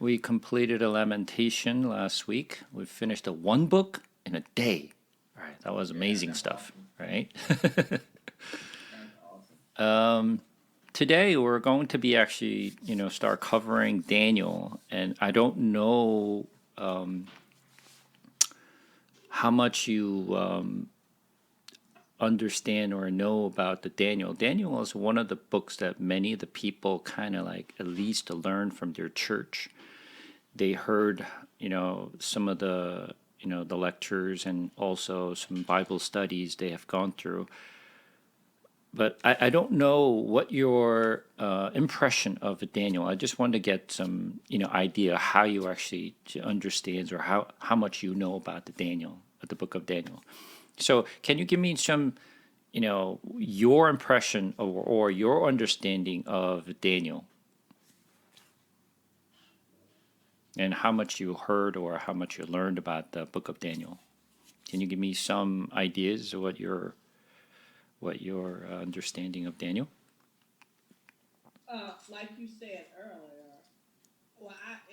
We completed a lamentation last week. We finished one book in a day. All right, that was amazing stuff, right? Today we're going to be actually, start covering Daniel, and I don't know how much you understand or know about the Daniel. Daniel is one of the books that many of the people kind of like at least to learn from their church. They heard, some of the lectures and also some Bible studies they have gone through. But I don't know what your impression of Daniel. I just wanted to get some, idea how you actually understands or how much you know about the book of Daniel. So can you give me some, your impression or your understanding of Daniel? And how much you heard or how much you learned about the book of Daniel? Can you give me some ideas of what your understanding of Daniel? Like you said earlier,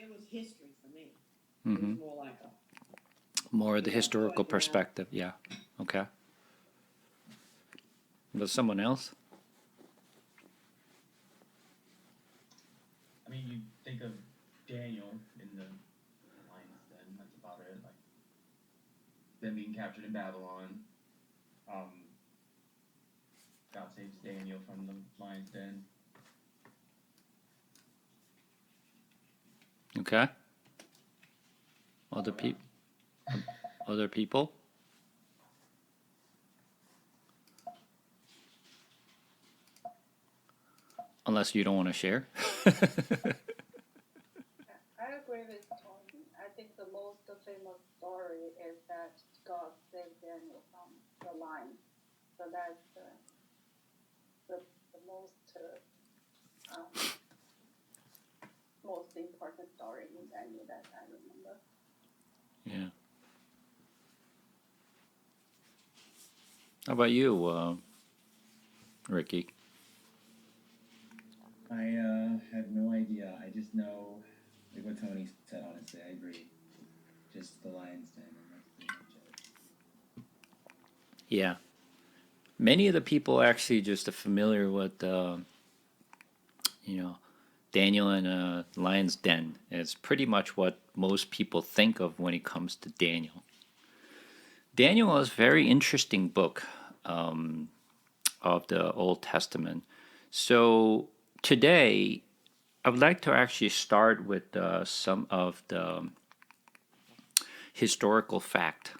it was history for me. It Mm-hmm. was more like More of the historical poetry. perspective, yeah. Okay. Was someone else? I mean, you think of Daniel in the lion's den. That's about it. Like them being captured in Babylon. God saves Daniel from the lion's den. Okay. Other people. Other people. Unless you don't want to share. I agree with Tony. I think the most famous story is that God saved Daniel from the lion. So that's the most important story in Daniel that I remember. Yeah. How about you, Ricky? I have no idea. I just know, like what Tony said, honestly, I agree. Just the lion's den, and that's pretty much it. Yeah. Many of the people actually just are familiar with, Daniel and Lion's Den. It's pretty much what most people think of when it comes to Daniel. Daniel is a very interesting book of the Old Testament. So today, I would like to actually start with some of the historical fact.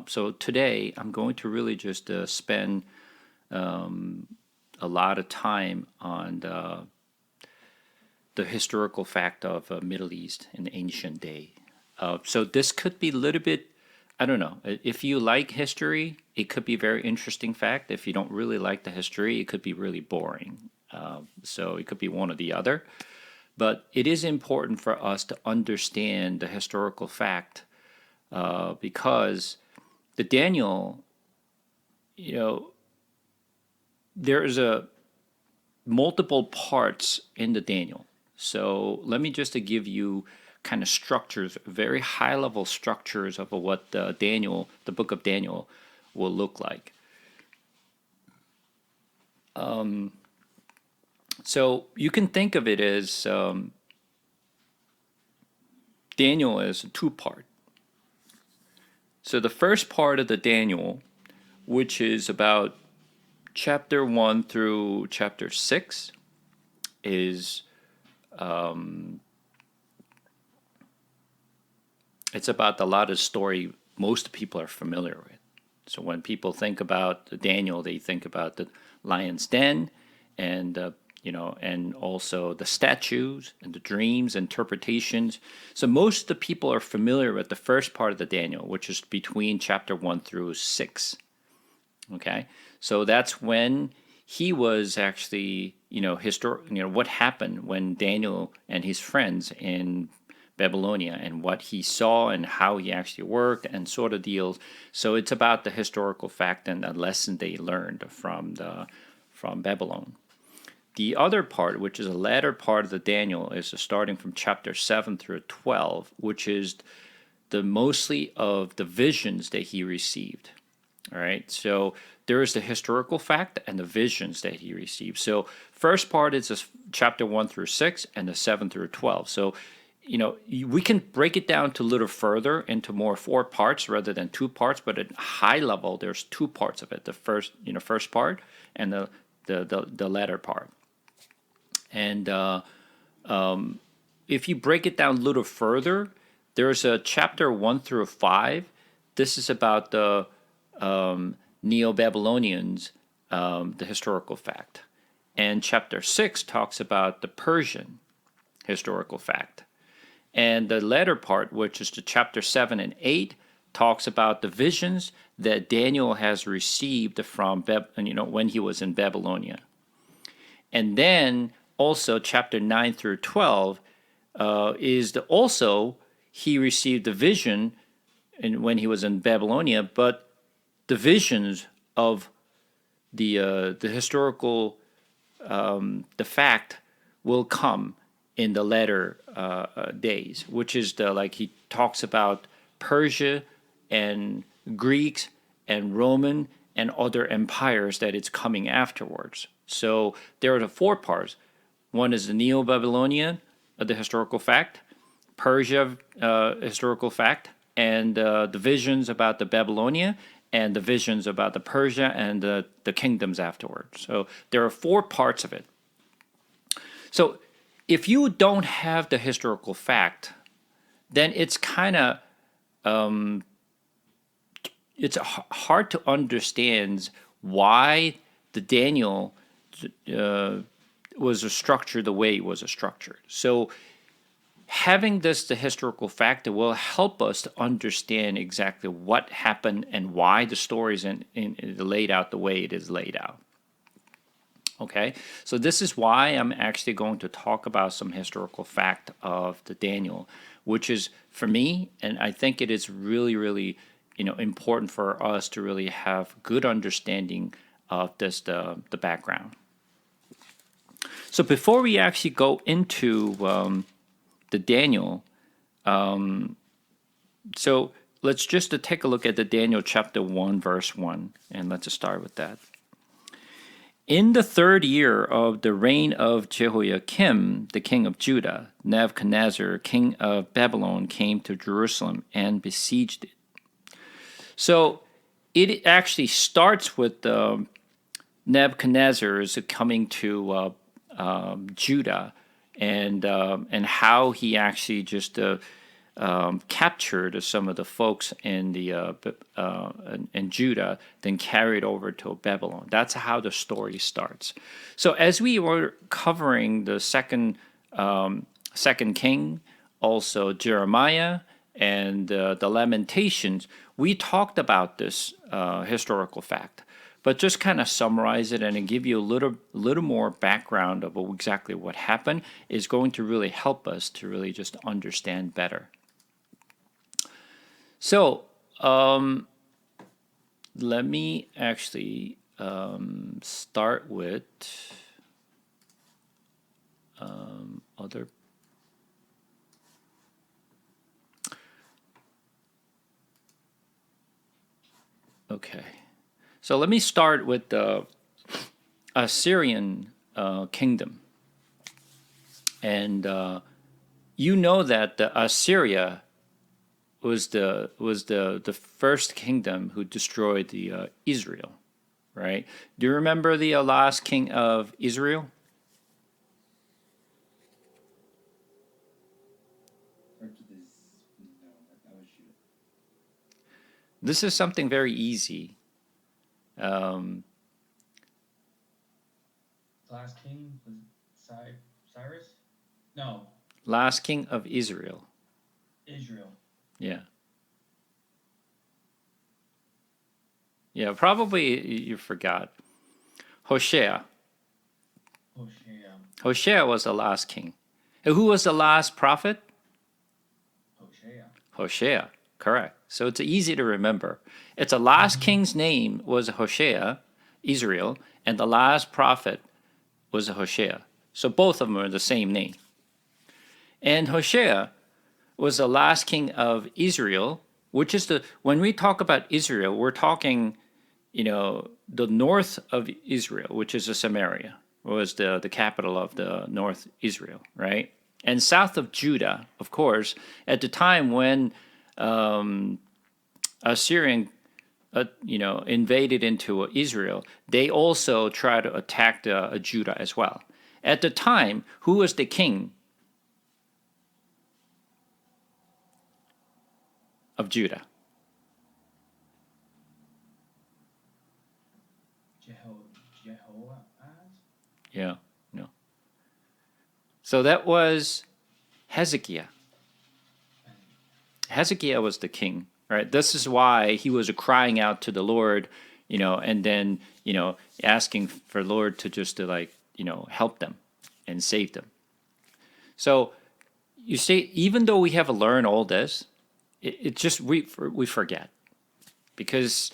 So today, I'm going to really just spend a lot of time on the historical fact of Middle East in the ancient day. So this could be a little bit, I don't know. If you like history, it could be a very interesting fact. If you don't really like the history, it could be really boring. So it could be one or the other. But it is important for us to understand the historical fact because the Daniel, there is a multiple parts in the Daniel. So let me just give you kind of structures, very high level structures of what the book of Daniel will look like. So you can think of it as Daniel is a two-part. So the first part of the Daniel, which is about chapter 1 through chapter 6, is it's about a lot of story most people are familiar with. So when people think about Daniel, they think about the lion's den and and also the statues and the dreams, interpretations. So most of the people are familiar with the first part of the Daniel, which is between chapter 1 through 6. Okay, so that's when he was actually, what happened when Daniel and his friends in Babylonia and what he saw and how he actually worked and sort of deals. So it's about the historical fact and the lesson they learned from Babylon. the other part, which is the latter part of the Daniel, is starting from chapter 7 through 12, which is the mostly of the visions that he received. All right, so there is the historical fact and the visions that he received. So first part is this chapter 1 through 6 and the 7 through 12. So, we can break it down to a little further into more 4 parts rather than 2 parts, but at high level, there's 2 parts of it. The first part and the latter part. And if you break it down a little further, there's a chapter 1 through 5. This is about the Neo-Babylonians, the historical fact. And chapter 6 talks about the Persian historical fact. And the latter part, which is the chapter 7 and 8, talks about the visions that Daniel has received from when he was in Babylonia. And then also chapter 9 through 12 is also he received the vision when he was in Babylonia, but the visions of the historical the fact will come in the latter days, which is he talks about Persia and Greeks and Roman and other empires that it's coming afterwards. So there are the 4 parts. One is the Neo-Babylonian, the historical fact, Persia historical fact, and the visions about the Babylonia, and the visions about the Persia and the kingdoms afterwards. So there are 4 parts of it. So if you don't have the historical fact, then it's kind of it's hard to understand why the Daniel was structured the way it was structured. So having the historical fact will help us to understand exactly what happened and why the story is laid out the way it is laid out. Okay, so this is why I'm actually going to talk about some historical fact of the Daniel, which is for me, and I think it is really, really, important for us to really have good understanding of the background. So before we actually go into the Daniel, so let's just take a look at the Daniel chapter 1, verse 1, and let's start with that. In the 3rd year of the reign of Jehoiakim, the king of Judah, Nebuchadnezzar, king of Babylon, came to Jerusalem and besieged it. So it actually starts with Nebuchadnezzar is coming to Judah, and how he actually just captured some of the folks in Judah, then carried over to Babylon. That's how the story starts. So as we were covering the second king, also Jeremiah and the Lamentations, we talked about this historical fact. But just kind of summarize it and give you a little more background of exactly what happened is going to really help us to really just understand better. So let me actually start with other. Okay. So let me start with the Assyrian kingdom. And you know that the Assyria was the first kingdom who destroyed the Israel, right? Do you remember the last king of Israel? This is something very easy. Last king was Cyrus? No. Last king of Israel. Israel. Yeah. Yeah, probably you forgot. Hoshea. Hoshea was the last king. And who was the last prophet? Hoshea, correct. So it's easy to remember. It's the last king's name was Hoshea, Israel, and the last prophet was Hoshea. So both of them are the same name. And Hoshea was the last king of Israel, which is when we talk about Israel, we're talking, the north of Israel, which is Samaria, was the capital of the north Israel, right? And south of Judah, of course, at the time when Assyrian, invaded into Israel, they also tried to attack Judah as well. At the time, who was the king of Judah? Jehoahaz? Yeah, no. So that was Hezekiah. Hezekiah was the king, right? This is why he was crying out to the Lord, and then, asking for Lord to help them and save them. So you see, even though we have learned all this, it just, we forget. Because,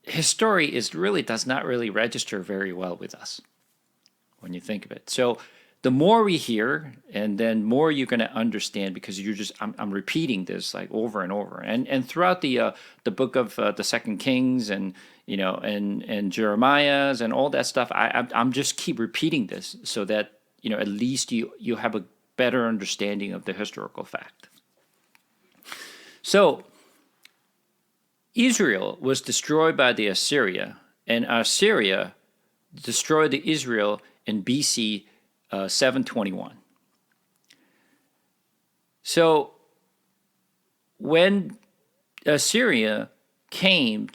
history does not really register very well with us when you think of it. So the more we hear, and then more you're going to understand, because I'm repeating this like over and over, and throughout the book of the Second Kings, and and Jeremiah's and all that stuff. I'm just keep repeating this so that at least you have a better understanding of the historical fact. So Israel was destroyed by the Assyria, and Assyria destroyed the Israel in BC 721. So when Assyria came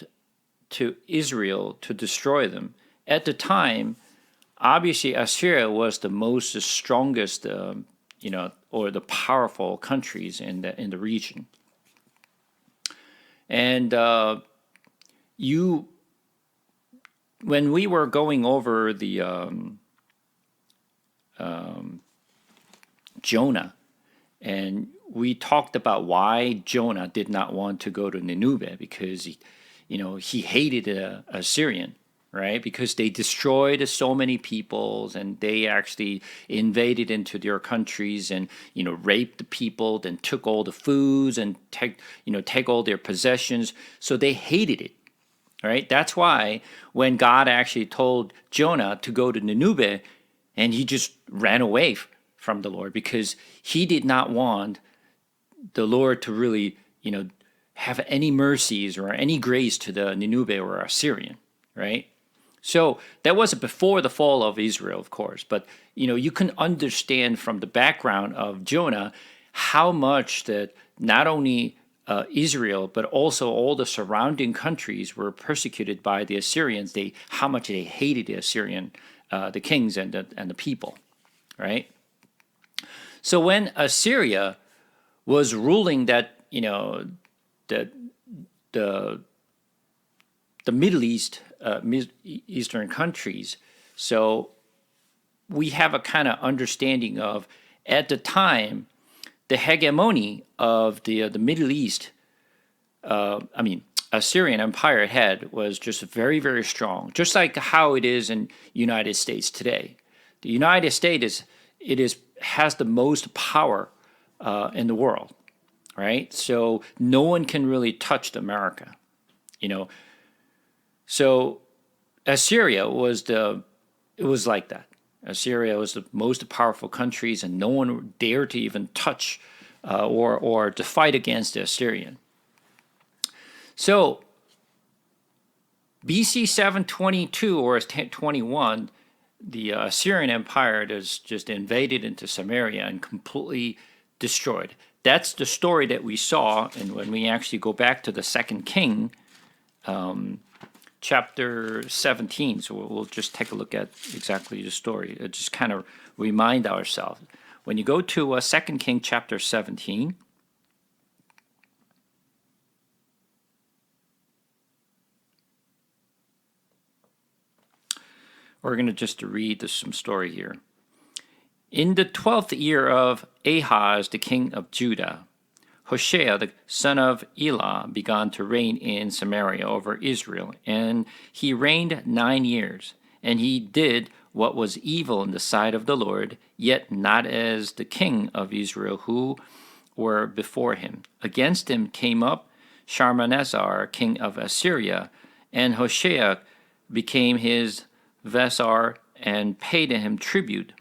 to Israel to destroy them, at the time, obviously Assyria was the strongest, or the powerful countries in the region. And when we were going over the Jonah, and we talked about why Jonah did not want to go to Nineveh, because he hated the Assyrian, right? Because they destroyed so many peoples, and they actually invaded into their countries and raped the people, then took all the foods and take all their possessions. So they hated it, right? That's why when God actually told Jonah to go to Nineveh, and he just ran away from the Lord, because he did not want the Lord to really have any mercies or any grace to the Nineveh or Assyrian, right? So that was before the fall of Israel, of course. But, you can understand from the background of Jonah how much that not only Israel, but also all the surrounding countries were persecuted by the Assyrians. How much they hated the Assyrian, the kings and the people, right? So when Assyria was ruling that, the Middle East, Eastern countries, so we have a kind of understanding of, at the time, the hegemony of the Middle East, Assyrian Empire was just very, very strong, just like how it is in United States today. The United States has the most power in the world, right? So no one can really touch America, So Assyria was like that. Assyria was the most powerful countries, and no one dared to even touch or to fight against the Assyrian. So BC 722 or 21, the Assyrian Empire just invaded into Samaria and completely destroyed. That's the story that we saw, and when we actually go back to the Second King, chapter 17. So we'll just take a look at exactly the story. Just kind of remind ourselves. When you go to 2 King chapter 17, we're going to just read some story here. In the 12th year of Ahaz, the king of Judah, Hoshea, the son of Elah, began to reign in Samaria over Israel, and he reigned 9 years. And he did what was evil in the sight of the Lord, yet not as the king of Israel who were before him. Against him came up Shalmaneser, king of Assyria, and Hoshea became his vassal and paid him tribute.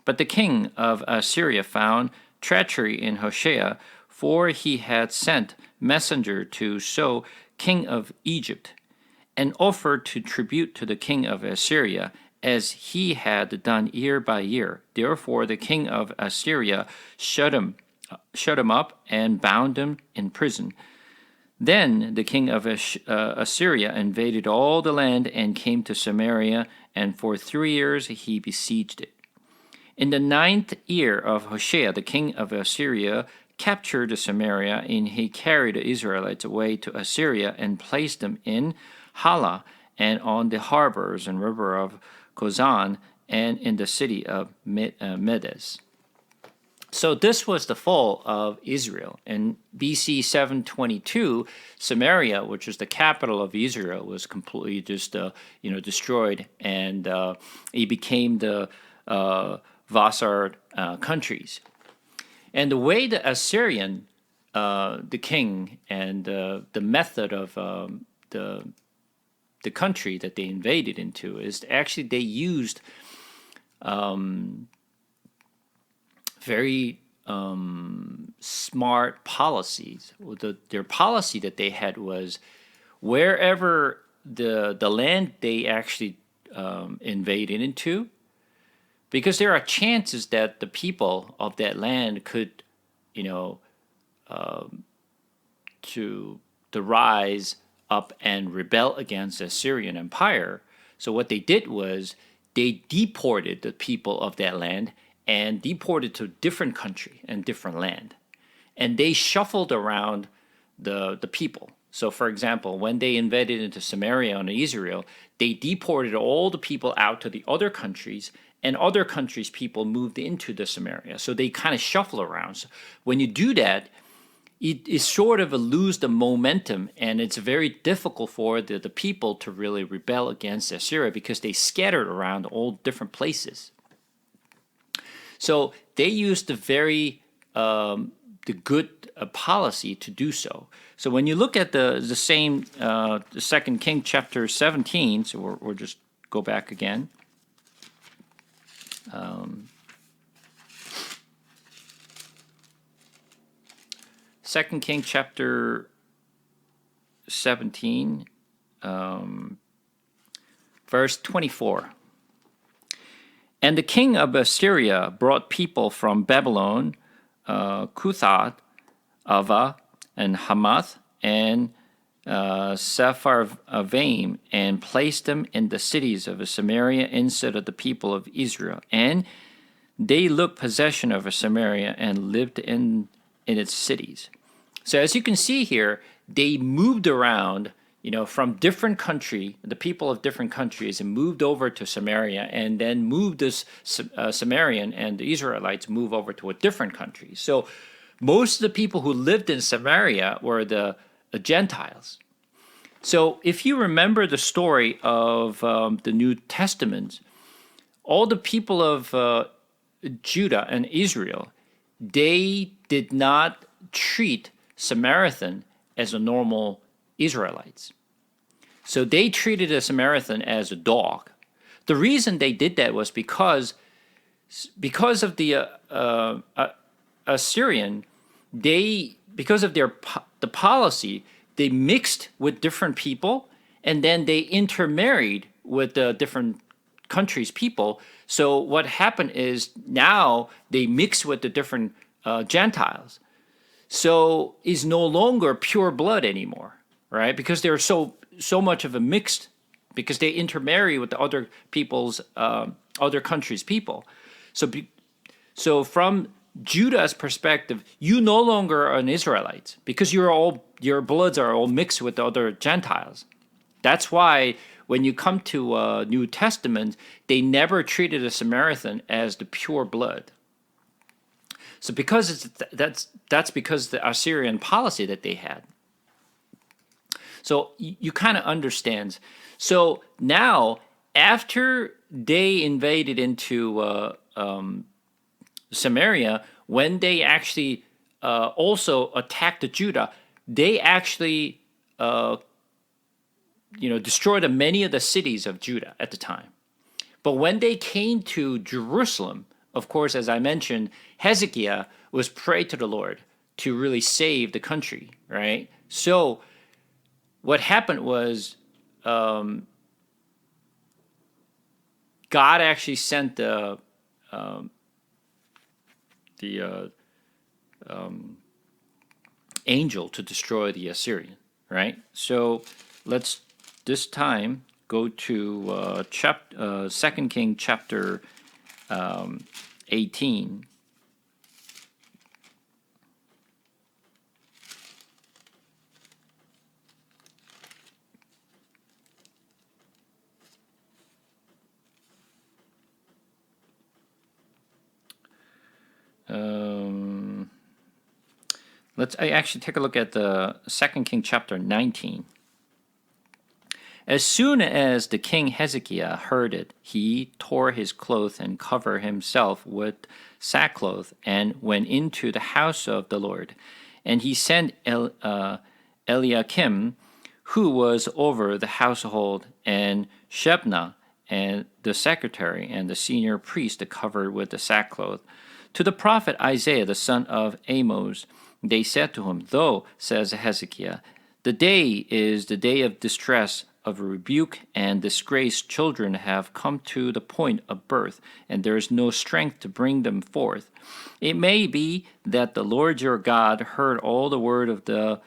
But the king of Assyria found treachery in Hoshea, for he had sent messenger to So, king of Egypt, and offered to tribute to the king of Assyria, as he had done year by year. Therefore the king of Assyria shut him up and bound him in prison. Then the king of Assyria invaded all the land and came to Samaria, and for 3 years he besieged it. In the 9th year of Hoshea, the king of Assyria captured Samaria, and he carried the Israelites away to Assyria and placed them in Hala and on the harbors and river of Gozan and in the city of Medes. So this was the fall of Israel. In BC 722, Samaria, which was the capital of Israel, was completely just destroyed, and it became the vassal countries. And the way the Assyrian, the king, and the method of the country that they invaded into is actually they used very smart policies. Their policy that they had was wherever the land they actually invaded into, because there are chances that the people of that land could, to rise up and rebel against the Syrian Empire. So what they did was they deported the people of that land and deported to different country and different land. And they shuffled around the people. So for example, when they invaded into Samaria and Israel, they deported all the people out to the other countries, and other countries' people moved into the Samaria. So they kind of shuffle around. So when you do that, it sort of lose the momentum, and it's very difficult for the people to really rebel against Assyria because they scattered around all different places. So they used the good policy to do so. So when you look at the same the 2 King chapter 17, so we'll just go back again. 2 King chapter 17, verse 24. And the king of Assyria brought people from Babylon, Cuthath, Ava, and Hamath, and Sepharvaim, and placed them in the cities of Samaria instead of the people of Israel. And they took possession of Samaria and lived in its cities. So as you can see here, they moved around, from different country, the people of different countries, and moved over to Samaria, and then moved this Samarian and the Israelites move over to a different country. So most of the people who lived in Samaria were the Gentiles. So if you remember the story of the New Testament, all the people of Judah and Israel, they did not treat Samaritan as a normal Israelites. So they treated a Samaritan as a dog. The reason they did that was because of the Assyrian, because of the policy, they mixed with different people, and then they intermarried with the different countries' people. So what happened is now they mix with the different Gentiles. So is no longer pure blood anymore, right? Because they're so much of a mixed, because they intermarry with the other people's, other countries' people. So from Judah's perspective, you no longer are an Israelite because your bloods are all mixed with the other Gentiles. That's why when you come to New Testament, they never treated a Samaritan as the pure blood. So because that's because of the Assyrian policy that they had. So you kind of understand. So now, after they invaded into Samaria, when they actually also attacked Judah, they actually destroyed many of the cities of Judah at the time. But when they came to Jerusalem, of course, as I mentioned, Hezekiah was prayed to the Lord to really save the country, right? So what happened was God actually sent the angel to destroy the Assyrian, right? So let's this time go to 2 King chapter 18. Let's actually take a look at the 2 King chapter 19. As soon as the king Hezekiah heard it, he tore his clothes and covered himself with sackcloth and went into the house of the Lord. And he sent Eliakim, who was over the household, and Shebna, and the secretary, and the senior priest covered with the sackcloth, to the prophet Isaiah the son of Amos. They said to him, "Though," says Hezekiah, "the day is the day of distress, of rebuke and disgrace. Children have come to the point of birth, and there is no strength to bring them forth. It may be that the Lord your God heard all the word of the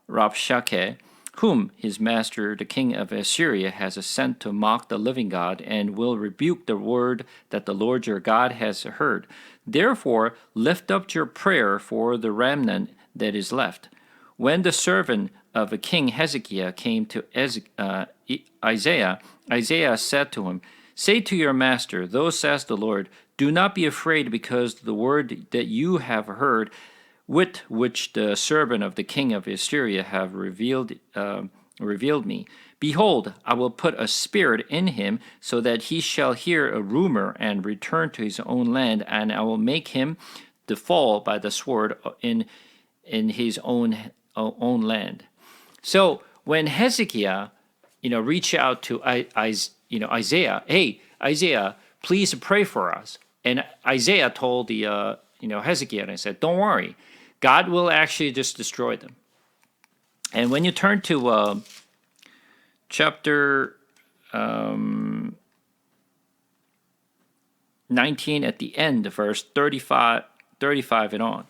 Rabshakeh, whom his master, the king of Assyria, has sent to mock the living God, and will rebuke the word that the Lord your God has heard. Therefore, lift up your prayer for the remnant that is left." When the servant of King Hezekiah came to Isaiah, Isaiah said to him, "Say to your master, thus says the Lord, do not be afraid because the word that you have heard, with which the servant of the king of Assyria have revealed me. Behold, I will put a spirit in him, so that he shall hear a rumor and return to his own land, and I will make him to fall by the sword in his own land." So when Hezekiah, reached out to Isaiah, "Hey, Isaiah, please pray for us," and Isaiah told the Hezekiah, and I said, "Don't worry, God will actually just destroy them." And when you turn to chapter 19 at the end, verse 35 and on.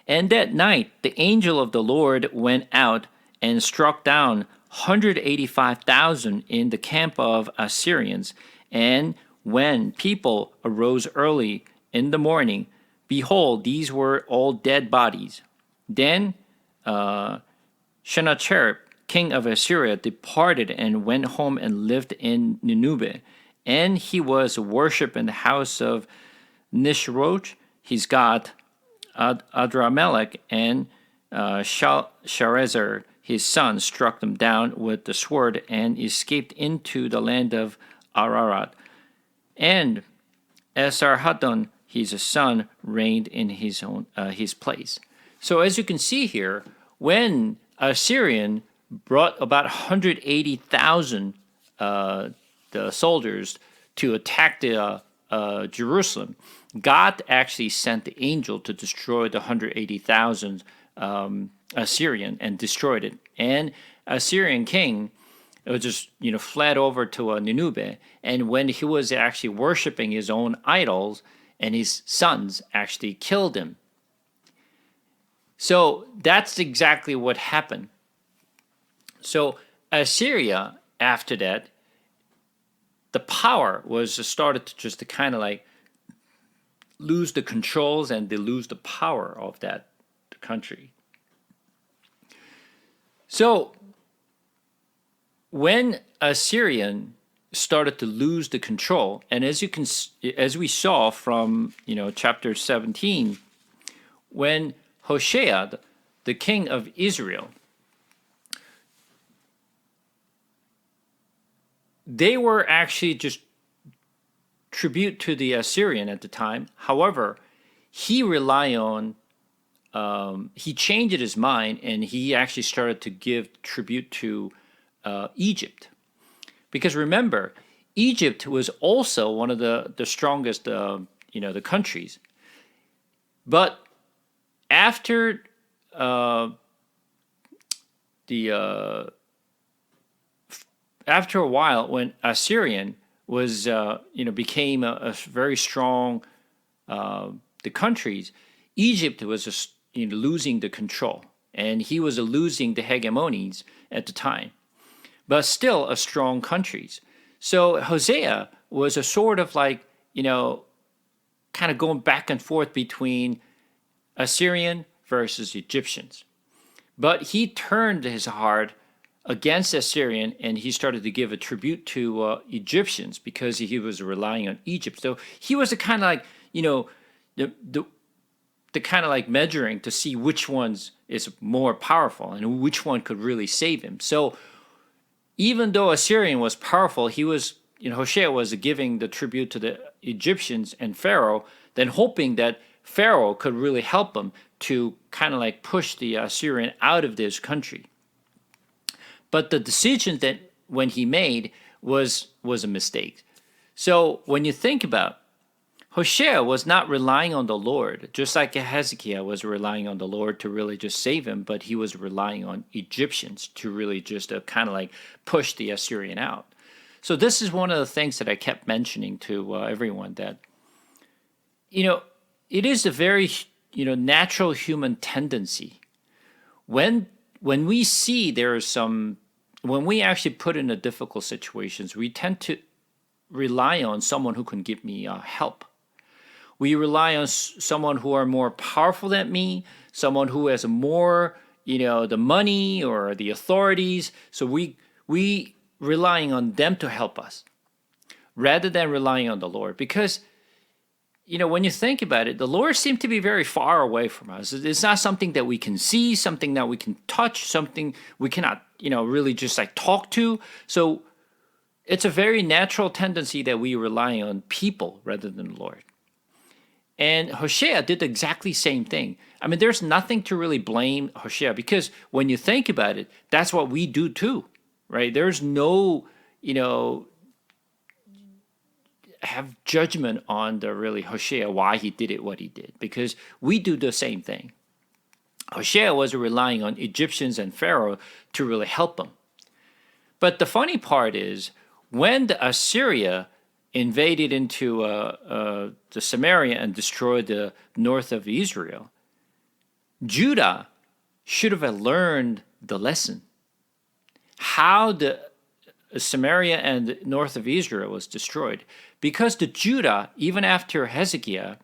"And that night the angel of the Lord went out and struck down 185,000 in the camp of Assyrians. And when people arose early in the morning, behold, these were all dead bodies. Then Sennacherib, king of Assyria, departed and went home and lived in Nineveh. And he was worshipped in the house of Nisroch, his god, Adramelech, and Sharezer, his son, struck them down with the sword and escaped into the land of Ararat. And Esarhaddon, his son, reigned in his place." So as you can see here, when Assyrian brought about 180,000 the soldiers to attack the Jerusalem, God actually sent the angel to destroy the 180,000 Assyrian and destroyed it. And Assyrian king just fled over to Nineveh, and when he was actually worshiping his own idols, and his sons actually killed him. So that's exactly what happened. So Assyria, after that, the power was started to kind of like lose the controls, and they lose the power of that country. So when Assyrian started to lose the control. And as we saw from chapter 17, when Hoshea, the king of Israel, they were actually just tribute to the Assyrian at the time. However, he changed his mind, and he actually started to give tribute to Egypt. Because remember, Egypt was also one of the strongest, the countries. But after after a while, when Assyrian was became a very strong the countries, Egypt was just losing the control, and he was losing the hegemonies at the time, but still a strong countries. So Hosea was a sort of like kind of going back and forth between Assyrian versus Egyptians, but he turned his heart against Assyrian, and he started to give a tribute to Egyptians because he was relying on Egypt. So he was a kind of like the kind of like measuring to see which ones is more powerful and which one could really save him. So even though Assyrian was powerful, he was Hoshea was giving the tribute to the Egyptians and Pharaoh, then hoping that Pharaoh could really help him to kind of like push the Assyrian out of this country. But the decision that when he made was a mistake. So when you think about, Hoshea was not relying on the Lord, just like Hezekiah was relying on the Lord to really just save him, but he was relying on Egyptians to really just kind of like push the Assyrian out. So this is one of the things that I kept mentioning to everyone, that it is a very natural human tendency when we see there is when we actually put in a difficult situations, we tend to rely on someone who can give me help. We rely on someone who are more powerful than me, someone who has more, the money or the authorities. So we relying on them to help us rather than relying on the Lord. Because, when you think about it, the Lord seems to be very far away from us. It's not something that we can see, something that we can touch, something we cannot, really just like talk to. So it's a very natural tendency that we rely on people rather than the Lord. And Hoshea did the exactly same thing. I mean, there's nothing to really blame Hoshea, because when you think about it, that's what we do too, right? There's no, have judgment on the really Hoshea, why he did it, what he did, because we do the same thing. Hoshea was relying on Egyptians and Pharaoh to really help him. But the funny part is, when the Assyria invaded into the Samaria and destroyed the north of Israel, Judah should have learned the lesson. How the Samaria and the north of Israel was destroyed. Because the Judah, even after Hezekiah,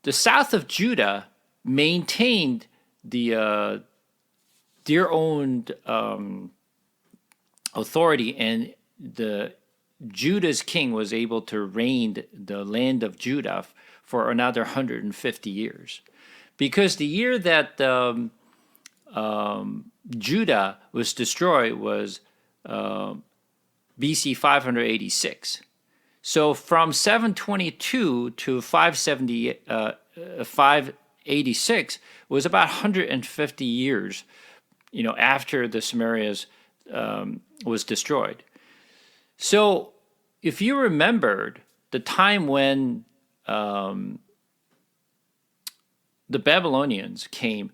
the south of Judah maintained their own authority, and the Judah's king was able to reign the land of Judah for another 150 years. Because the year that Judah was destroyed was BC 586. So from 722 to 586 was about 150 years, after the Samarias was destroyed. So if you remembered the time when the Babylonians came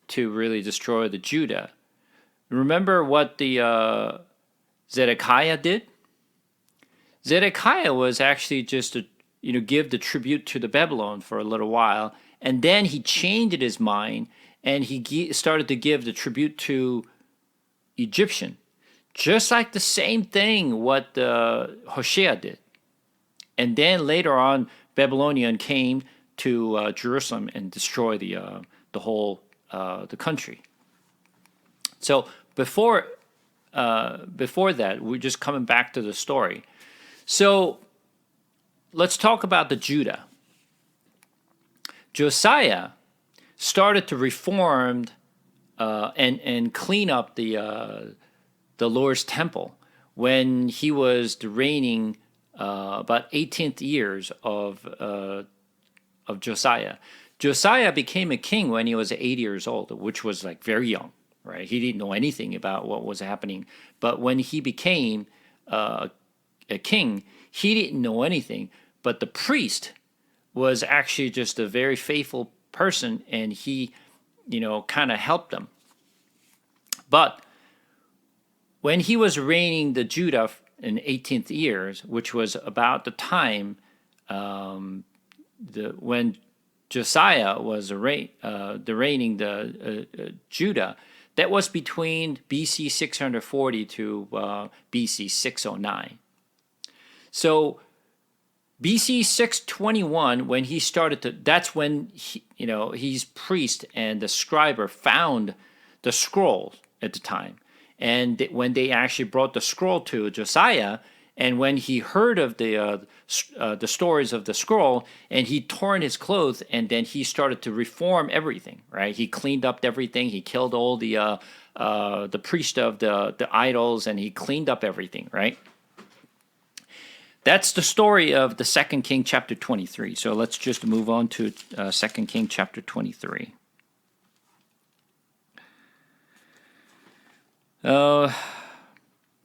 to really destroy the Judah, remember what the Zedekiah did? Zedekiah was actually just to give the tribute to the Babylon for a little while, and then he changed his mind and he started to give the tribute to Egyptian, just like the same thing what Hoshea did. And then later on, Babylonian came to Jerusalem and destroyed the whole the country. So before before that. We're just coming back to the story. So let's talk about the Judah. Josiah started to reform and clean up the Lord's temple when he was reigning about 18th years of Josiah. Josiah became a king when he was 80 years old, which was like very young, right? He didn't know anything about what was happening. But when he became a king, he didn't know anything. But the priest was actually just a very faithful person, and he, kind of helped them. But when he was reigning the Judah in 18th years, which was about the time when Josiah was reigning the Judah, that was between BC 640 to BC 609. So BC 621, when he started to, that's when his priest and the scribe found the scroll at the time. And when they actually brought the scroll to Josiah, and when he heard of the stories of the scroll, and he torn his clothes, and then he started to reform everything, right? He cleaned up everything. He killed all the priest of the idols, and he cleaned up everything, right? That's the story of the 2 King chapter 23. So let's just move on to 2 King chapter 23. Then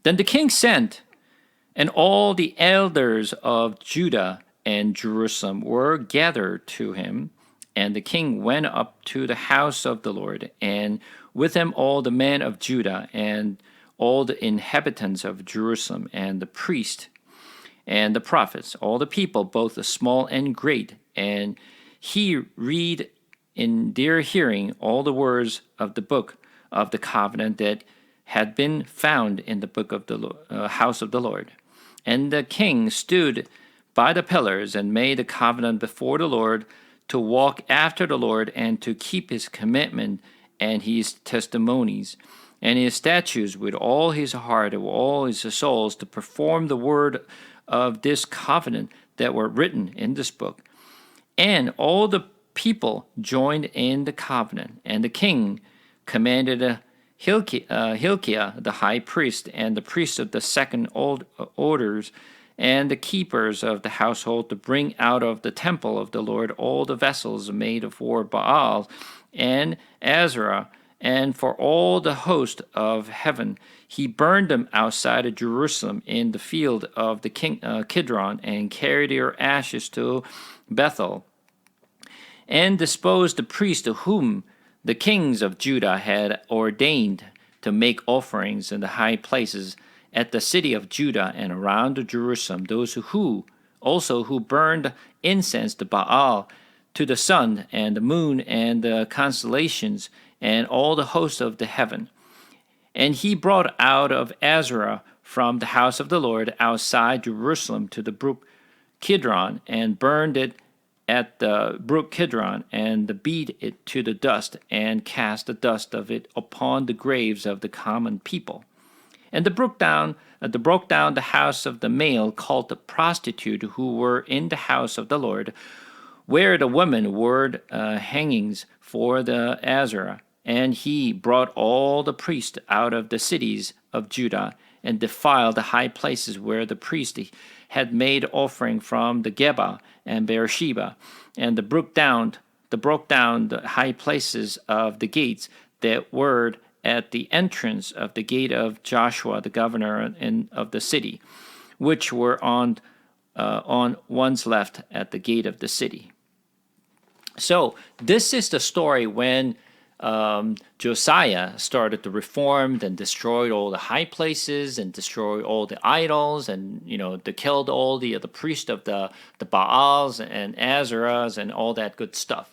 the king sent, and all the elders of Judah and Jerusalem were gathered to him. And the king went up to the house of the Lord, and with him all the men of Judah and all the inhabitants of Jerusalem, and the priest and the prophets, all the people, both the small and great. And he read in their hearing all the words of the book of the covenant that had been found in the book of the house of the Lord. And the king stood by the pillars and made a covenant before the Lord to walk after the Lord and to keep his commandment and his testimonies and his statutes with all his heart and all his souls, to perform the word of this covenant that were written in this book. And all the people joined in the covenant. And the king commanded Hilkiah the high priest, and the priests of the second orders, and the keepers of the household, to bring out of the temple of the Lord all the vessels made for Baal and Azerah, and for all the host of heaven. He burned them outside of Jerusalem in the field of the Kidron, and carried their ashes to Bethel, and disposed the priests to whom the kings of Judah had ordained to make offerings in the high places at the city of Judah and around Jerusalem, those who burned incense to Baal, to the sun and the moon and the constellations, and all the hosts of the heaven. And he brought out of Azerah from the house of the Lord outside Jerusalem to the brook Kidron, and burned it at the brook Kidron, and beat it to the dust, and cast the dust of it upon the graves of the common people. And broke down the house of the male called the prostitute, who were in the house of the Lord, where the women wore hangings for the Azerah. And he brought all the priests out of the cities of Judah, and defiled the high places where the priest had made offering from the Geba and Beersheba, and broke down the high places of the gates that were at the entrance of the gate of Joshua the governor of the city, which were on one's left at the gate of the city. So this is the story when Josiah started to reform and destroyed all the high places and destroyed all the idols, and they killed all the priests of the Baals and Azerahs and all that good stuff.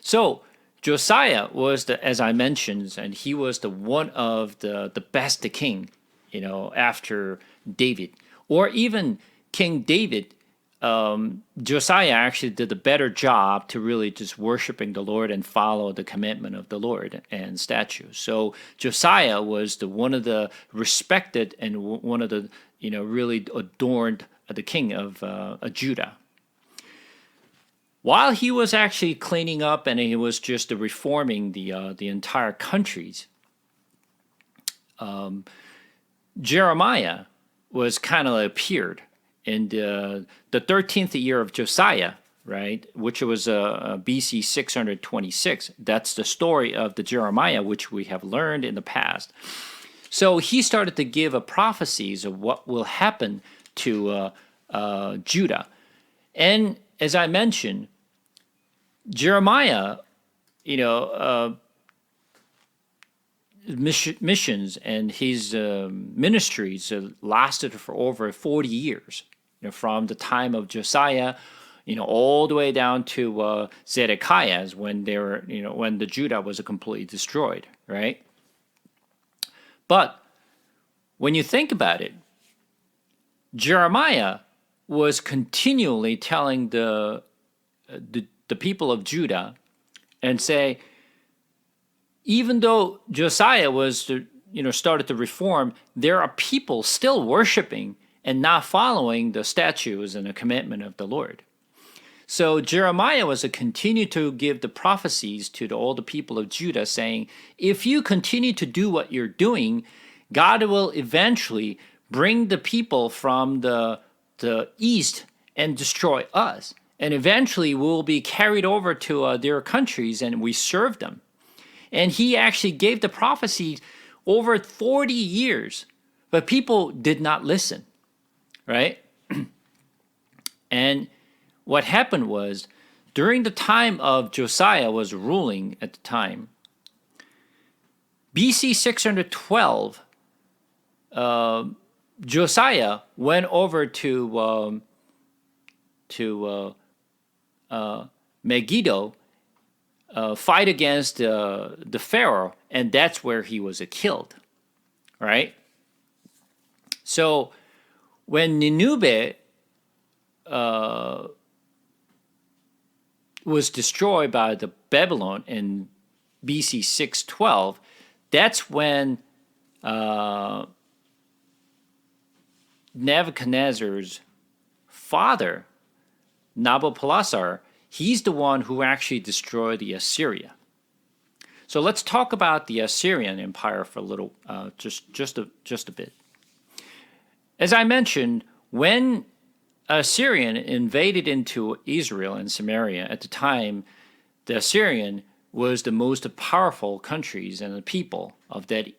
So Josiah was as I mentioned, and he was one of the best king, after David, or even King David Josiah actually did a better job to really just worshiping the Lord and follow the commandment of the Lord and statutes. So Josiah was one of the respected and one of the really adorned the king of Judah. While he was actually cleaning up and he was just reforming the entire countries, Jeremiah was kind of appeared in the 13th year of Josiah, right, which was BC 626. That's the story of the Jeremiah, which we have learned in the past. So he started to give prophecies of what will happen to Judah. And as I mentioned, Jeremiah, missions and his ministries lasted for over 40 years, from the time of Josiah, all the way down to Zedekiah, when they were, when the Judah was completely destroyed, right? But when you think about it, Jeremiah was continually telling the people of Judah and say, even though Josiah was started to reform, there are people still worshiping and not following the statutes and the commandment of the Lord. So Jeremiah was to continue to give the prophecies to all the people of Judah, saying, if you continue to do what you're doing, God will eventually bring the people from the east and destroy us. And eventually we'll be carried over to their countries and we serve them. And he actually gave the prophecy over 40 years, but people did not listen, right? And what happened was, during the time of Josiah was ruling at the time, BC 612, Josiah went over to Megiddo, fight against the Pharaoh, and that's where he was killed, right? So when Nineveh was destroyed by the Babylon in BC 612, that's when Nebuchadnezzar's father, Nabopolassar, he's the one who actually destroyed the Assyria. So let's talk about the Assyrian Empire for a little, just a bit. As I mentioned, when Assyrian invaded into Israel and Samaria at the time, the Assyrian was the most powerful countries and the people of the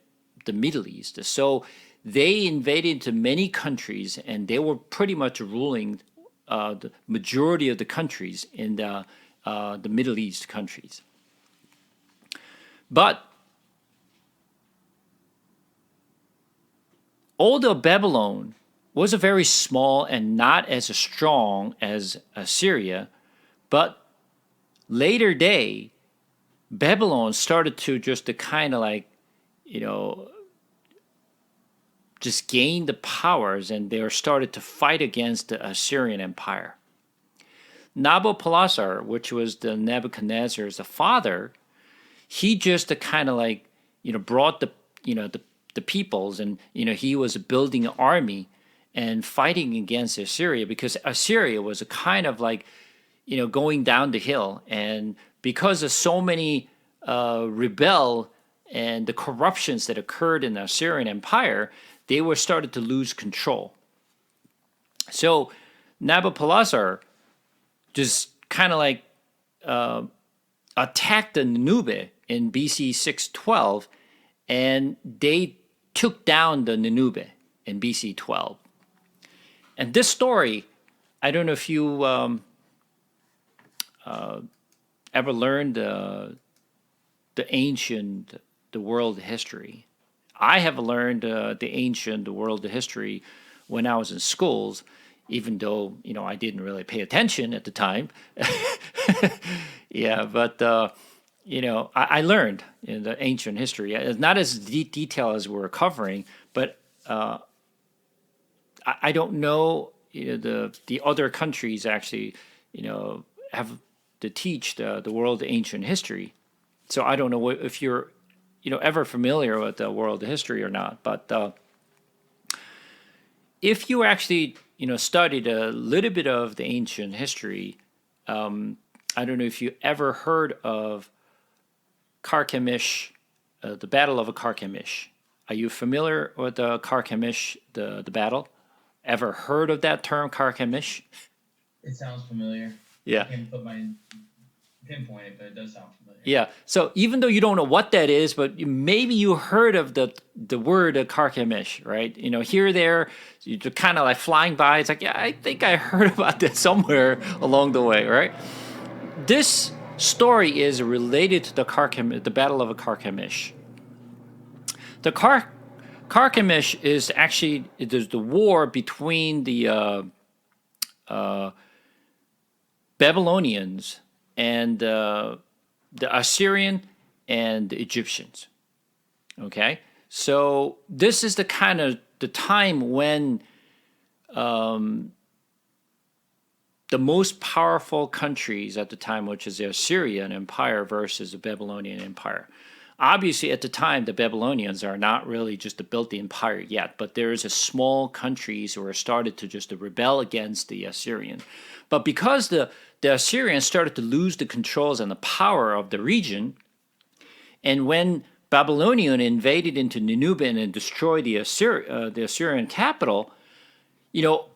Middle East. So they invaded into many countries, and they were pretty much ruling the majority of the countries in the Middle East countries. But although Babylon was a very small and not as strong as Assyria, but later day, Babylon started to just to kind of like, just gain the powers, and they started to fight against the Assyrian Empire. Nabopolassar, which was the Nebuchadnezzar's father, he just kind of like, brought the peoples, and, he was building an army and fighting against Assyria, because Assyria was a kind of like, going down the hill. And because of so many rebel and the corruptions that occurred in the Assyrian Empire, they were started to lose control. So Nabopolassar just kind of like attacked the Nineveh in BC 612, and they took down the Nineveh in BC 12. And this story, I don't know if you ever learned the world history. I have learned the ancient world history when I was in schools, even though, I didn't really pay attention at the time. Yeah, but, I learned in the ancient history. It's not as detailed as we're covering, but I don't know, the other countries actually, have to teach the world ancient history. So I don't know if you're, ever familiar with the world history or not, but if you actually, studied a little bit of the ancient history, I don't know if you ever heard of Carchemish, the Battle of Carchemish. Are you familiar with the Carchemish, the battle? Ever heard of that term, Carchemish? It sounds familiar. Yeah. I can't pinpoint it, but it does sound familiar. Yeah. So even though you don't know what that is, but maybe you heard of the word Carchemish, right? Here, there, you're kind of like flying by. It's like, yeah, I think I heard about this somewhere along the way, right? This story is related to the Battle of Carchemish. The Carchemish is actually the war between the Babylonians and the Assyrian and the Egyptians. Okay, so this is the time when the most powerful countries at the time, which is the Assyrian Empire versus the Babylonian Empire. Obviously, at the time, the Babylonians are not really just built the empire yet, but there is a small countries who are started to just rebel against the Assyrian. But because the Assyrians started to lose the controls and the power of the region, and when Babylonian invaded into Nineveh and destroyed the Assyrian capital,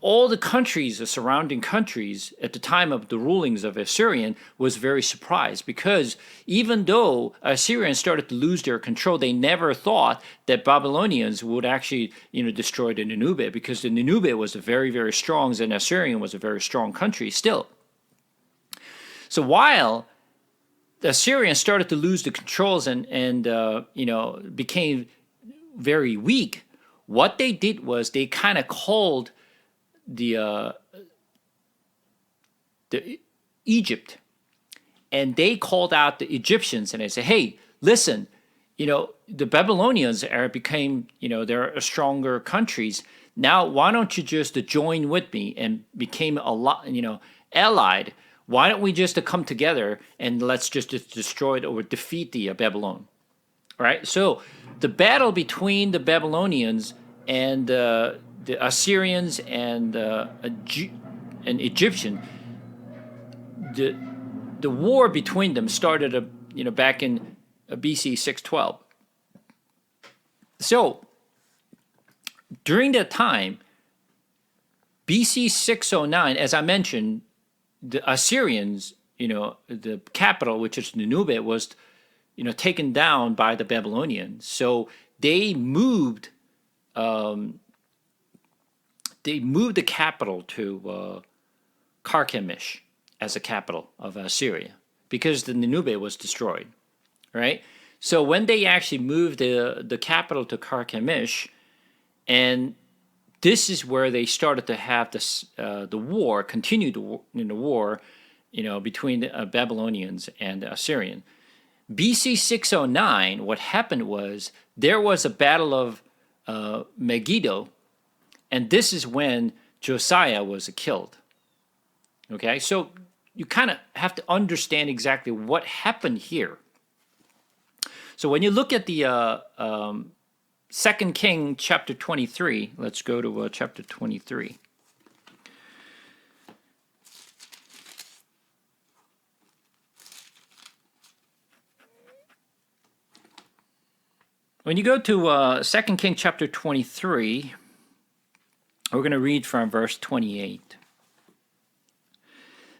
all the countries, the surrounding countries at the time of the rulings of Assyrian was very surprised, because even though Assyrians started to lose their control, they never thought that Babylonians would actually, destroy the Nineveh, because the Nineveh was a very, very strong, and Assyrian was a very strong country still. So while the Assyrians started to lose the controls and became very weak, what they did was they kind of called the Egypt, and they called out the Egyptians, and they said, "Hey, listen, the Babylonians became, they're stronger countries. Now, why don't you just join with me and became allied? Why don't we just come together and let's just destroy it or defeat the Babylon?" All right. So the battle between the Babylonians and the Assyrians and Egyptian, the war between them started back in BC 612. So during that time, BC 609, as I mentioned, the Assyrians, the capital, which is Nineveh, was taken down by the Babylonians. So they moved the capital to Carchemish as a capital of Assyria, because the Nineveh was destroyed, right? So when they actually moved the capital to Carchemish, and this is where they started to have the war, continue the war, between the Babylonians and the Assyrian. BC 609, what happened was there was a battle of Megiddo, and this is when Josiah was killed. Okay, so you kind of have to understand exactly what happened here. So when you look at the 2 King chapter 23, let's go to chapter 23. When you go to 2 King chapter 23, we're going to read from verse 28.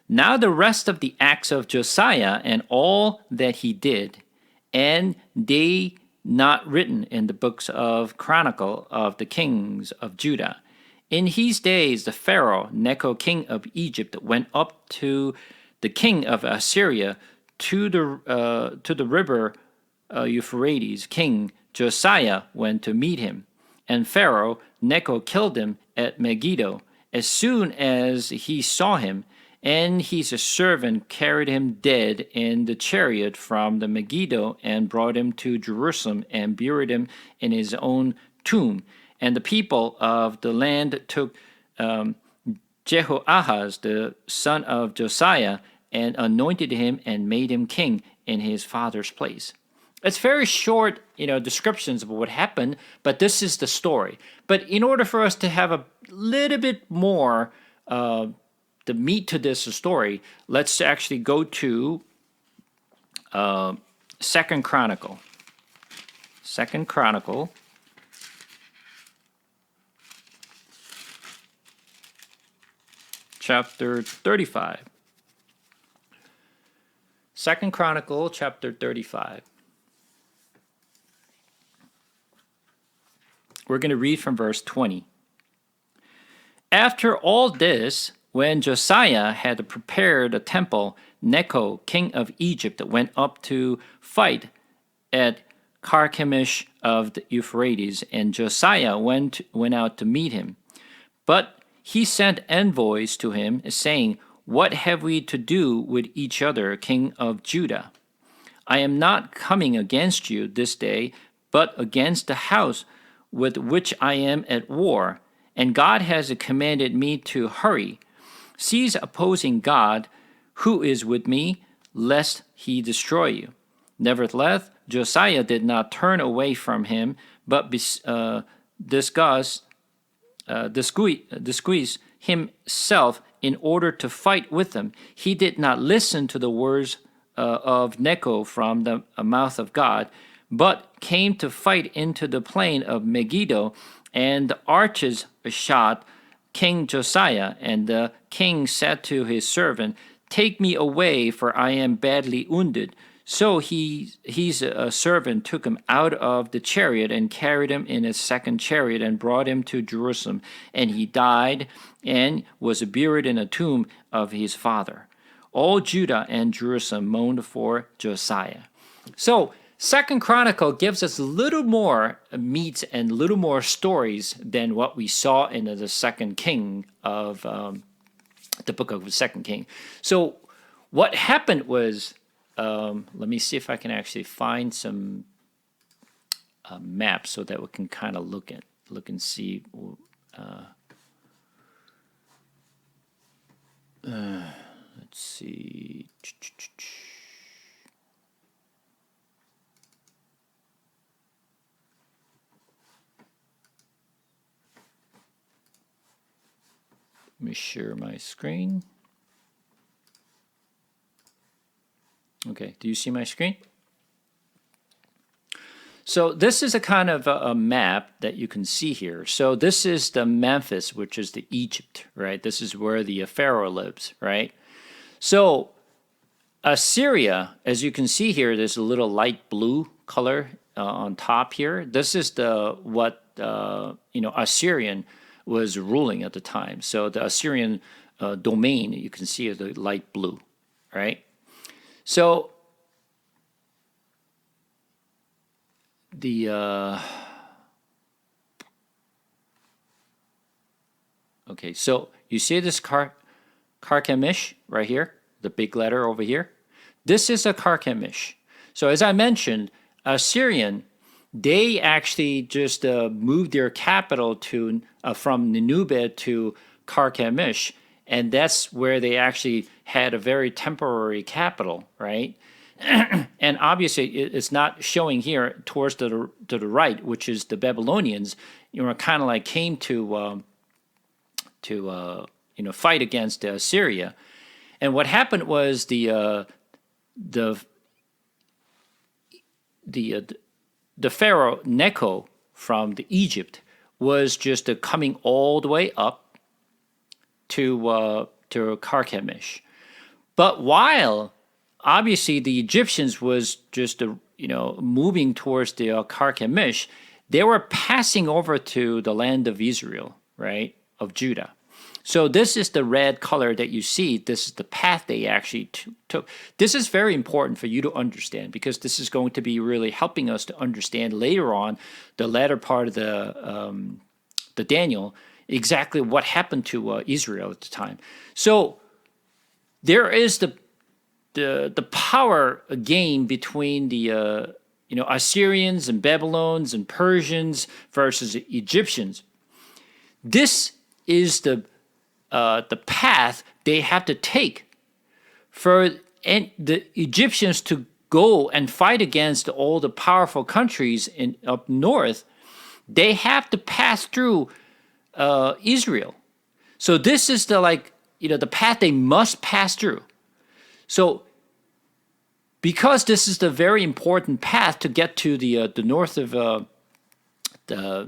Now the rest of the acts of Josiah and all that he did, and they not written in the books of Chronicle of the kings of Judah. In his days the Pharaoh Necho king of Egypt went up to the king of Assyria to the river Euphrates. King Josiah went to meet him, and Pharaoh Necho killed him at Megiddo as soon as he saw him, and his servant carried him dead in the chariot from the Megiddo and brought him to Jerusalem and buried him in his own tomb. And the people of the land took Jehoahaz, the son of Josiah, and anointed him and made him king in his father's place. It's very short, descriptions of what happened, but this is the story. But in order for us to have a little bit more the meat to this story, let's actually go to Second Chronicle. Second Chronicle. Chapter 35. Second Chronicle, chapter 35. We're going to read from verse 20. After all this, when Josiah had prepared a temple, Necho, king of Egypt, went up to fight at Carchemish of the Euphrates, and Josiah went out to meet him. But he sent envoys to him, saying, "What have we to do with each other, king of Judah? I am not coming against you this day, but against the house with which I am at war, and God has commanded me to hurry. Cease opposing God, who is with me, lest he destroy you." Nevertheless, Josiah did not turn away from him, but disguised himself in order to fight with them. He did not listen to the words of Necho from the mouth of God, but came to fight into the plain of Megiddo, and the archers shot King Josiah. And the king said to his servant, "Take me away, for I am badly wounded." So his servant took him out of the chariot and carried him in a second chariot and brought him to Jerusalem. And he died and was buried in a tomb of his father. All Judah and Jerusalem mourned for Josiah. So Second Chronicle gives us a little more meat and a little more stories than what we saw in the Second King of the book of the Second King. So what happened was, let me see if I can actually find some maps so that we can kind of look and see. Let's see. Let me share my screen. Okay, do you see my screen? So this is a kind of a map that you can see here. So this is the Memphis, which is the Egypt, right? This is where the Pharaoh lives, right? So Assyria, as you can see here, there's a little light blue color on top here. This is what Assyrian was ruling at the time. So the Assyrian domain, you can see is the light blue, right? So okay, so you see this Carchemish right here, the big letter over here? This is a Carchemish. So as I mentioned, Assyrian, they actually just moved their capital to from Nineveh to Carchemish, and that's where they actually had a very temporary capital, right? And obviously, it's not showing here towards to the right, which is the Babylonians. Kind of like came to fight against Assyria, and what happened was the Pharaoh Necho from the Egypt was just coming all the way up to Carchemish, but while obviously the Egyptians was just moving towards the Carchemish, they were passing over to the land of Israel, right, of Judah. So this is the red color that you see. This is the path they actually took. This is very important for you to understand, because this is going to be really helping us to understand later on, the latter part of the Daniel, exactly what happened to Israel at the time. So there is the power game between the Assyrians and Babylons and Persians versus Egyptians. This is the the path they have to take for the Egyptians to go and fight against all the powerful countries up north. They have to pass through Israel. So this is the path they must pass through. So because this is the very important path to get to the north of the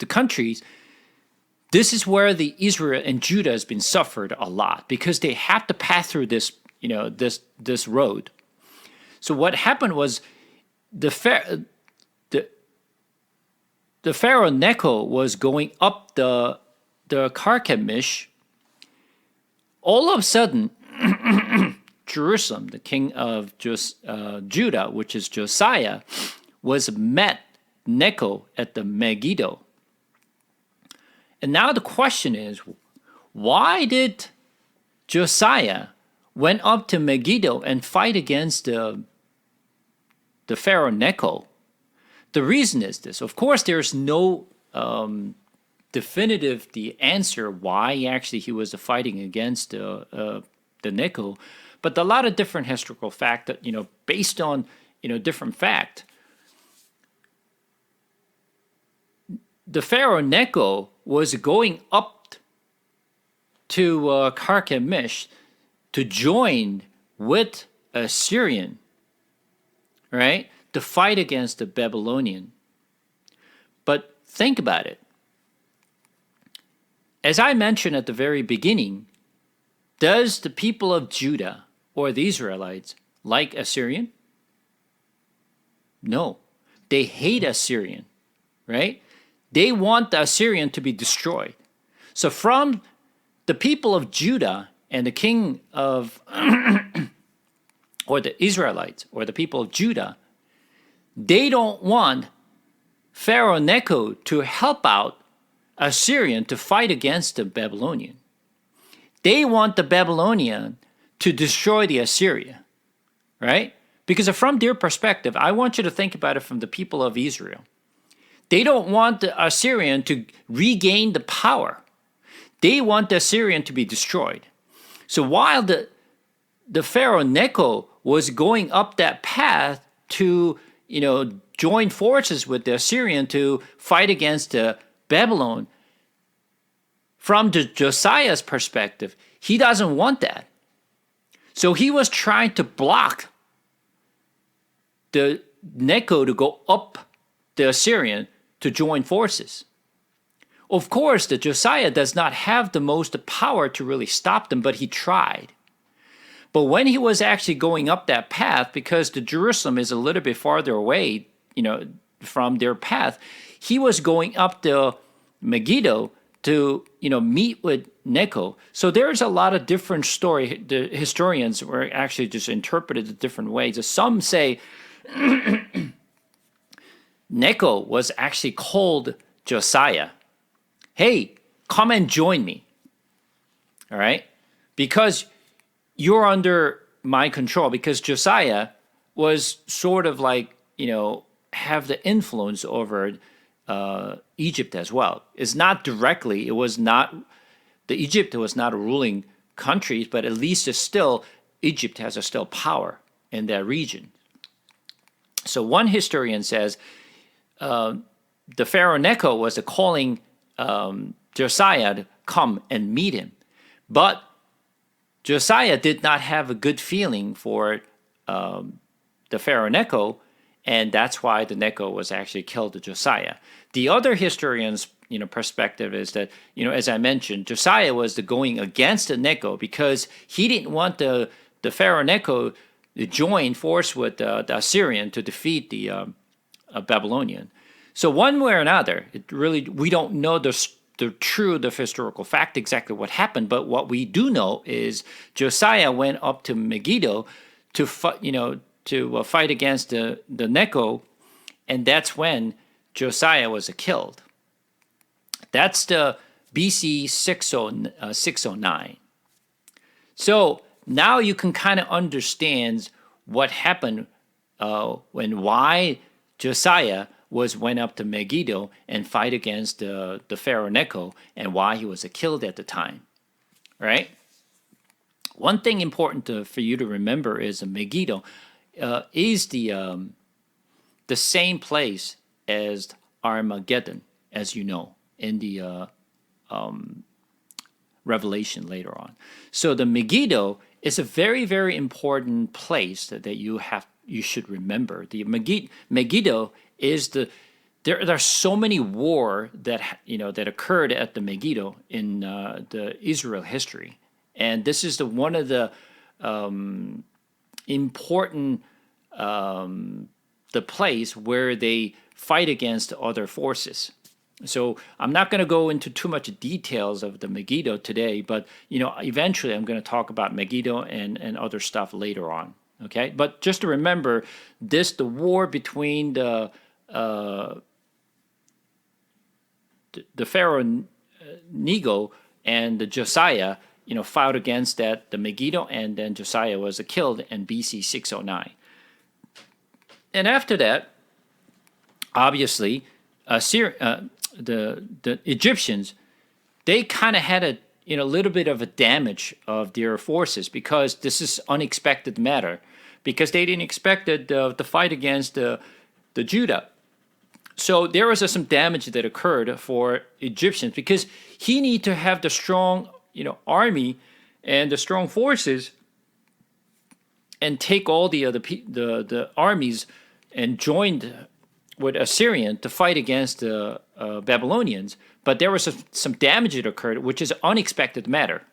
countries, this is where the Israel and Judah has been suffered a lot, because they have to pass through this road. So what happened was the Pharaoh Necho was going up the Carchemish. All of a sudden, Jerusalem, the king of Judah, which is Josiah, was met Necho at the Megiddo. And now the question is, why did Josiah went up to Megiddo and fight against the Pharaoh Necho? The reason is this. Of course, there's no definitive answer why actually he was fighting against the Necho, but a lot of different historical fact that, based on, different fact. The Pharaoh Necho was going up to Carchemish to join with Assyrian, right, to fight against the Babylonian. But think about it. As I mentioned at the very beginning, does the people of Judah or the Israelites like Assyrian? No. They hate Assyrian, right? They want the Assyrian to be destroyed. So from the people of Judah and the king of, or the Israelites, or the people of Judah, they don't want Pharaoh Necho to help out Assyrian to fight against the Babylonian. They want the Babylonian to destroy the Assyria, right? Because from their perspective, I want you to think about it from the people of Israel. They don't want the Assyrian to regain the power. They want the Assyrian to be destroyed. So while the Pharaoh Necho was going up that path to, join forces with the Assyrian to fight against Babylon, from Josiah's perspective, he doesn't want that. So he was trying to block the Necho to go up the Assyrian to join forces. Of course, the Josiah does not have the most power to really stop them, but he tried. But when he was actually going up that path, because the Jerusalem is a little bit farther away, from their path, he was going up the Megiddo to, meet with Necho. So there's a lot of different story. The historians were actually just interpreted it different ways. Some say Necho was actually called Josiah. Hey, come and join me. All right? Because you're under my control. Because Josiah was sort of have the influence over Egypt as well. It's not directly, Egypt was not a ruling country, but at least Egypt has still power in that region. So one historian says the Pharaoh Necho was calling Josiah to come and meet him. But Josiah did not have a good feeling for the Pharaoh Necho, and that's why the Necho was actually killed to Josiah. The other historians' perspective is that, as I mentioned, Josiah was going against the Necho because he didn't want the Pharaoh Necho to join force with the Assyrian to defeat the Babylonian. So one way or another, we don't know the historical fact exactly what happened, but what we do know is Josiah went up to Megiddo to fight against the Necho, and that's when Josiah was killed. That's the BC 609. So now you can kind of understand what happened why Josiah went up to Megiddo and fight against the Pharaoh Necho, and why he was killed at the time. right? One thing important for you to remember is Megiddo is the same place as Armageddon, as you know, in the Revelation later on. So the Megiddo is a very, very important place that you should remember. The Megiddo is there are so many war that occurred at the Megiddo in the Israel history, and this is one of the important the place where they fight against other forces. So I'm not going to go into too much details of the Megiddo today, but eventually I'm going to talk about Megiddo and other stuff later on. Okay, but just to remember the war between the Pharaoh Nego and the Josiah, fought against the Megiddo, and then Josiah was killed in BC 609. And after that, obviously, the Egyptians, they kind of had a little bit of a damage of their forces, because this is unexpected matter, because they didn't expect the fight against the Judah. So there was some damage that occurred for Egyptians, because he need to have the strong army and the strong forces and take all the armies and joined with Assyrian to fight against the Babylonians. But there was some damage that occurred, which is unexpected matter.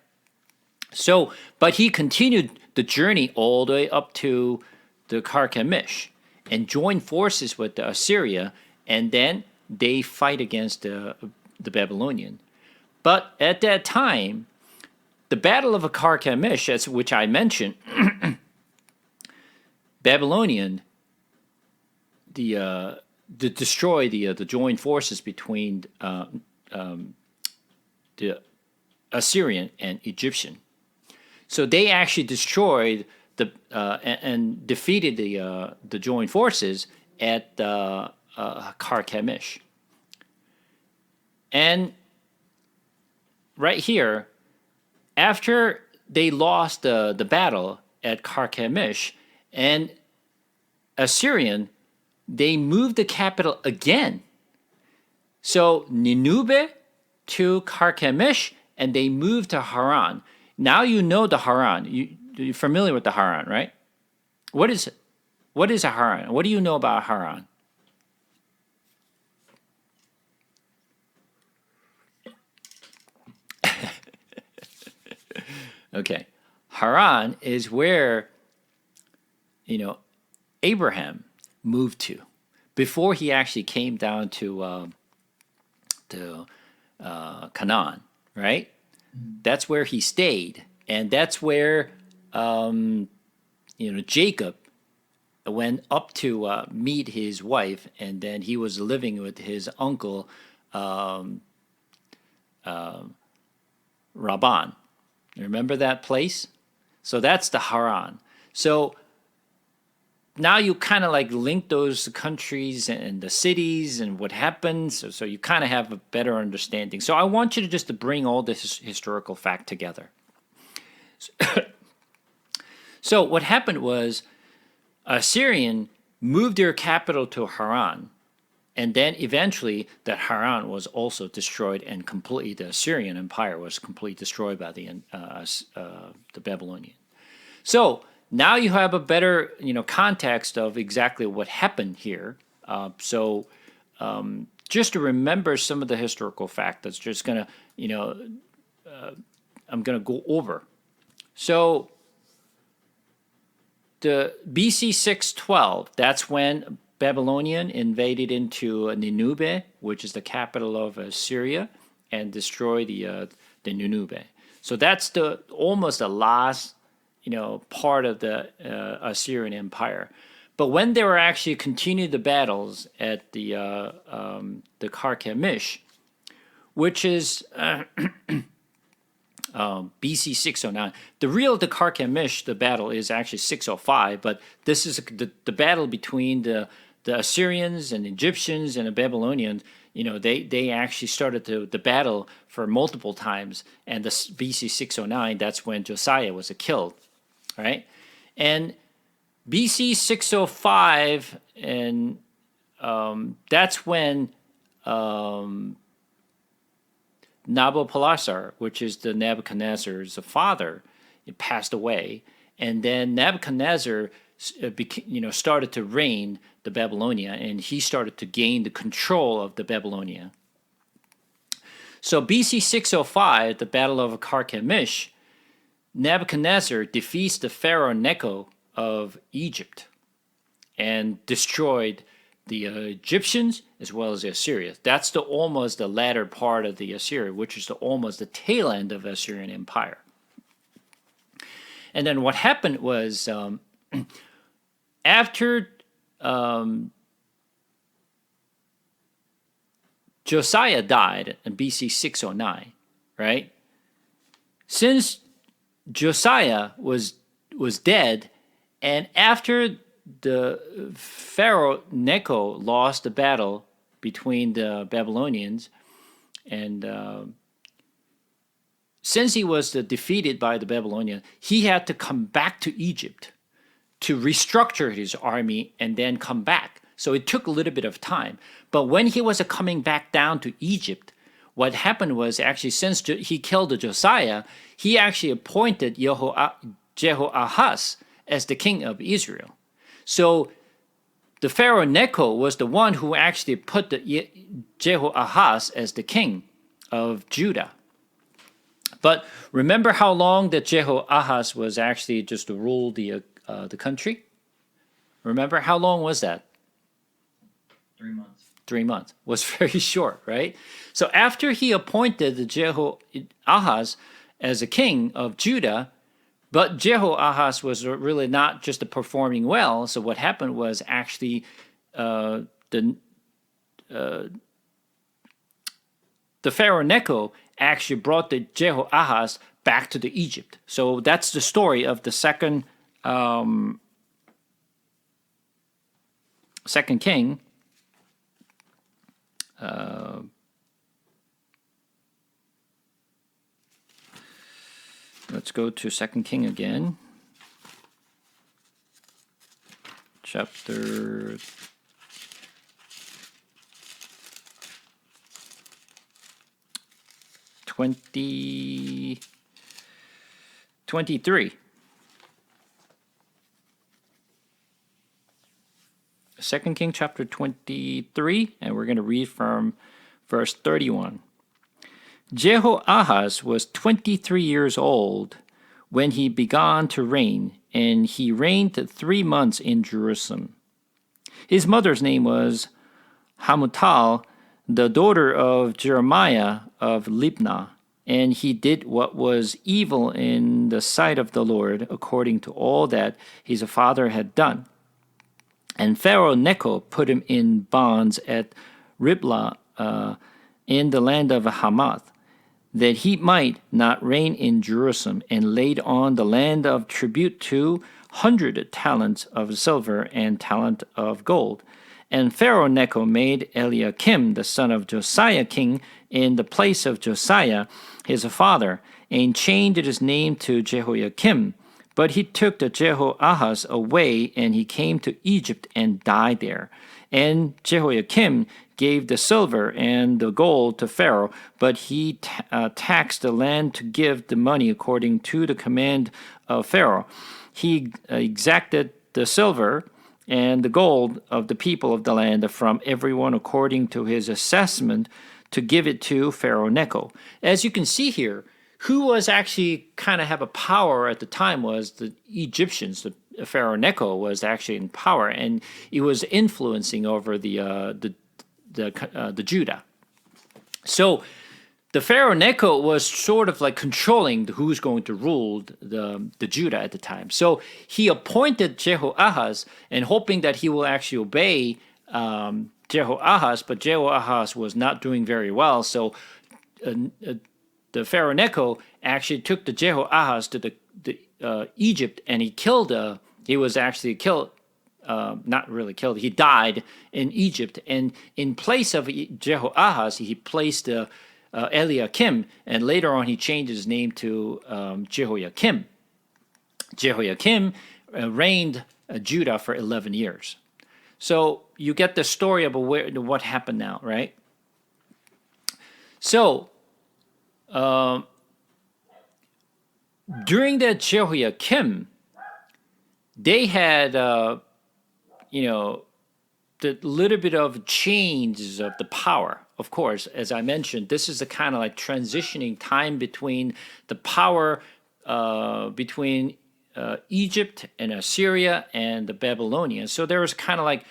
So, but he continued the journey all the way up to the Carchemish and joined forces with the Assyria, and then they fight against the Babylonian. But at that time, the Battle of Carchemish, as which I mentioned, Babylonian, the destroy the joined forces between the Assyrian and Egyptian. So they actually destroyed and defeated the joined forces at Carchemish. And right here, after they lost the battle at Carchemish, and Assyrian, they moved the capital again. So Nineveh to Carchemish, and they moved to Haran. Now you know the Haran. You're familiar with the Haran, right? What is it? What is a Haran? What do you know about Haran? Okay. Haran is where, Abraham moved to before he actually came down to Canaan, right? That's where he stayed, and that's where Jacob went up to meet his wife, and then he was living with his uncle Laban. Remember that place? So that's the Haran. So now you kind of link those countries and the cities and what happened, so you kind of have a better understanding. So I want you to bring all this historical fact together. So what happened was Assyrian moved their capital to Haran, and then eventually that Haran was also destroyed, and completely the Syrian Empire was completely destroyed by the Babylonian. So now you have a better, context of exactly what happened here. So just to remember some of the historical facts, that's just gonna, I'm gonna go over. So the BC 612, that's when Babylonian invaded into Nineveh, which is the capital of Syria, and destroyed the Nineveh. So that's almost the last part of the Assyrian Empire. But when they were actually continued the battles at the Carchemish, which is BC 609, the Carchemish, the battle is actually 605, but this is the battle between the Assyrians and Egyptians and the Babylonians. they actually started the battle for multiple times. And the BC 609, that's when Josiah was killed, right? And BC 605, and that's when Nabopolassar, which is the Nebuchadnezzar's father, it passed away, and then Nebuchadnezzar, started to reign the Babylonia, and he started to gain the control of the Babylonia. So BC 605, the Battle of Carchemish, Nebuchadnezzar defeats the Pharaoh Necho of Egypt and destroyed the Egyptians as well as the Assyrians. That's almost the latter part of the Assyria, which is almost the tail end of the Assyrian Empire. And then what happened was after Josiah died in BC 609, right? Since Josiah was dead, and after the Pharaoh Necho lost the battle between the Babylonians, and since he was defeated by the Babylonians, he had to come back to Egypt to restructure his army and then come back. So it took a little bit of time. But when he was coming back down to Egypt, what happened was actually, since he killed Josiah, he actually appointed Jehoahaz as the king of Israel. So the Pharaoh Necho was the one who actually put Jehoahaz as the king of Judah. But remember how long that Jehoahaz was actually just to rule the country? Remember how long was that? 3 months. 3 months. Was very short, right? So after he appointed Jehoahaz as a king of Judah, but Jehoahaz was really not just performing well. So what happened was actually the Pharaoh Necho actually brought the Jehoahaz back to the Egypt. So that's the story of the second king. Let's go to 2 King again. Chapter 23. 2 King chapter 23, and we're going to read from verse 31. Jehoahaz was 23 years old when he began to reign, and he reigned 3 months in Jerusalem. His mother's name was Hamutal, the daughter of Jeremiah of Libnah, and he did what was evil in the sight of the Lord, according to all that his father had done. And Pharaoh Necho put him in bonds at Riblah in the land of Hamath, that he might not reign in Jerusalem, and laid on the land of tribute 200 talents of silver and talent of gold. And Pharaoh Necho made Eliakim, the son of Josiah, king in the place of Josiah, his father, and changed his name to Jehoiakim. But he took the Jehoahaz away, and he came to Egypt and died there. And Jehoiakim gave the silver and the gold to Pharaoh, but he taxed the land to give the money according to the command of Pharaoh. He exacted the silver and the gold of the people of the land from everyone according to his assessment to give it to Pharaoh Necho. As you can see here, who was actually kind of have a power at the time was the Egyptians. The Pharaoh Necho was actually in power, and he was influencing over the Judah. So the Pharaoh Necho was sort of like controlling who's going to rule the Judah at the time. So he appointed Jehoahaz and hoping that he will actually obey Jehoahaz, but Jehoahaz was not doing very well. So the Pharaoh Necho actually took the Jehoahaz to the Egypt, and he killed. He was actually killed not really killed, he died in Egypt. And in place of Jehoahaz, he placed Eliakim, and later on he changed his name to Jehoiakim. Jehoiakim reigned Judah for 11 years. So you get the story of what happened now, right? So during the Jehoiakim, they had, the little bit of changes of the power. Of course, as I mentioned, this is the kind of like transitioning time between the power between Egypt and Assyria and the Babylonians. So there was kind of like,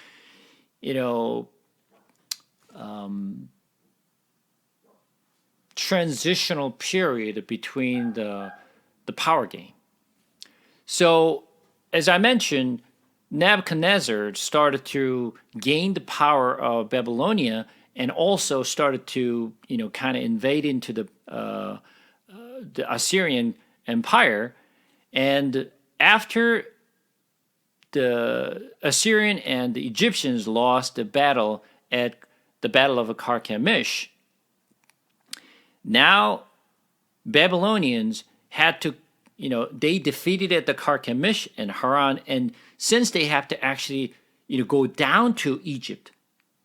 transitional period between the power game. So, as I mentioned, Nebuchadnezzar started to gain the power of Babylonia and also started to, kind of invade into the Assyrian Empire. And after the Assyrian and the Egyptians lost the battle at the Battle of Carchemish, now Babylonians had to, they defeated at the Carchemish and Haran, and since they have to actually, go down to Egypt,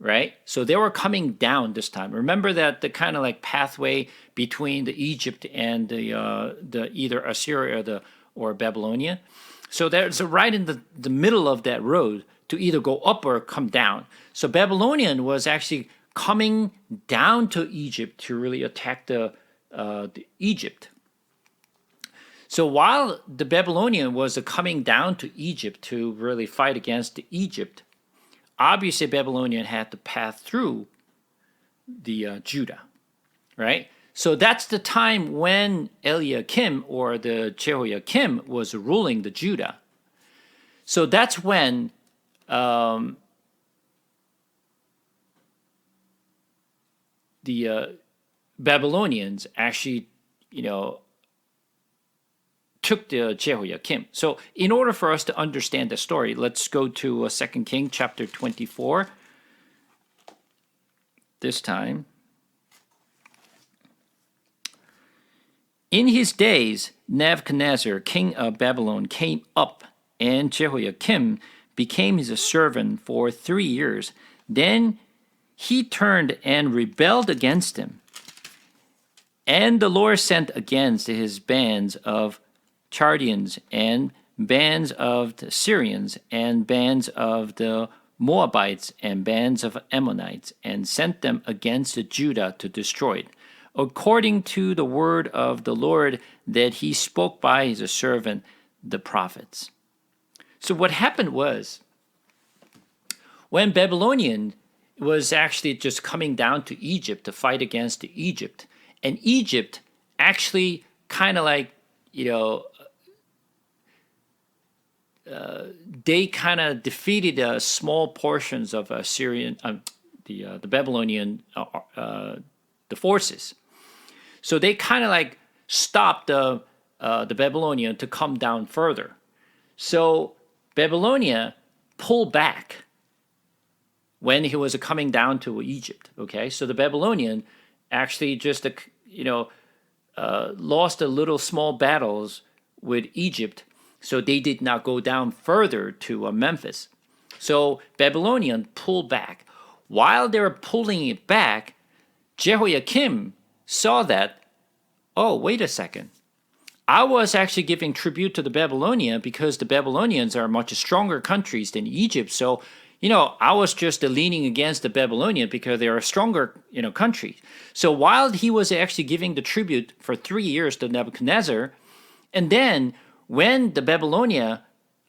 right? So they were coming down this time. Remember that the kind of like pathway between the Egypt and the either Assyria or Babylonia. So there's right in the middle of that road to either go up or come down. So Babylonian was actually coming down to Egypt to really attack the Egypt. So while the Babylonian was coming down to Egypt to really fight against the Egypt, obviously Babylonian had to pass through the Judah, right? So that's the time when Eliakim or the Jehoiakim was ruling the Judah. So that's when the Babylonians actually, took the Jehoiakim. So in order for us to understand the story, let's go to 2 Kings chapter 24. This time. In his days, Nebuchadnezzar, king of Babylon, came up, and Jehoiakim became his servant for 3 years. Then he turned and rebelled against him. And the Lord sent against his bands of Chaldeans and bands of the Syrians and bands of the Moabites and bands of Ammonites, and sent them against Judah to destroy it, according to the word of the Lord that he spoke by his servant the prophets. So what happened was, when Babylonian was actually just coming down to Egypt to fight against Egypt, and Egypt actually kind of like, they kind of defeated small portions of Syrian, the Babylonian, the forces. So they kind of like stopped the Babylonian to come down further. So Babylonia pulled back when he was coming down to Egypt. Okay, so the Babylonian actually just lost a little small battles with Egypt. So they did not go down further to Memphis. So Babylonian pulled back. While they were pulling it back, Jehoiakim saw that, oh, wait a second. I was actually giving tribute to the Babylonian because the Babylonians are much stronger countries than Egypt. So, I was just leaning against the Babylonian because they are a stronger, country. So while he was actually giving the tribute for 3 years to Nebuchadnezzar, and then when the Babylonian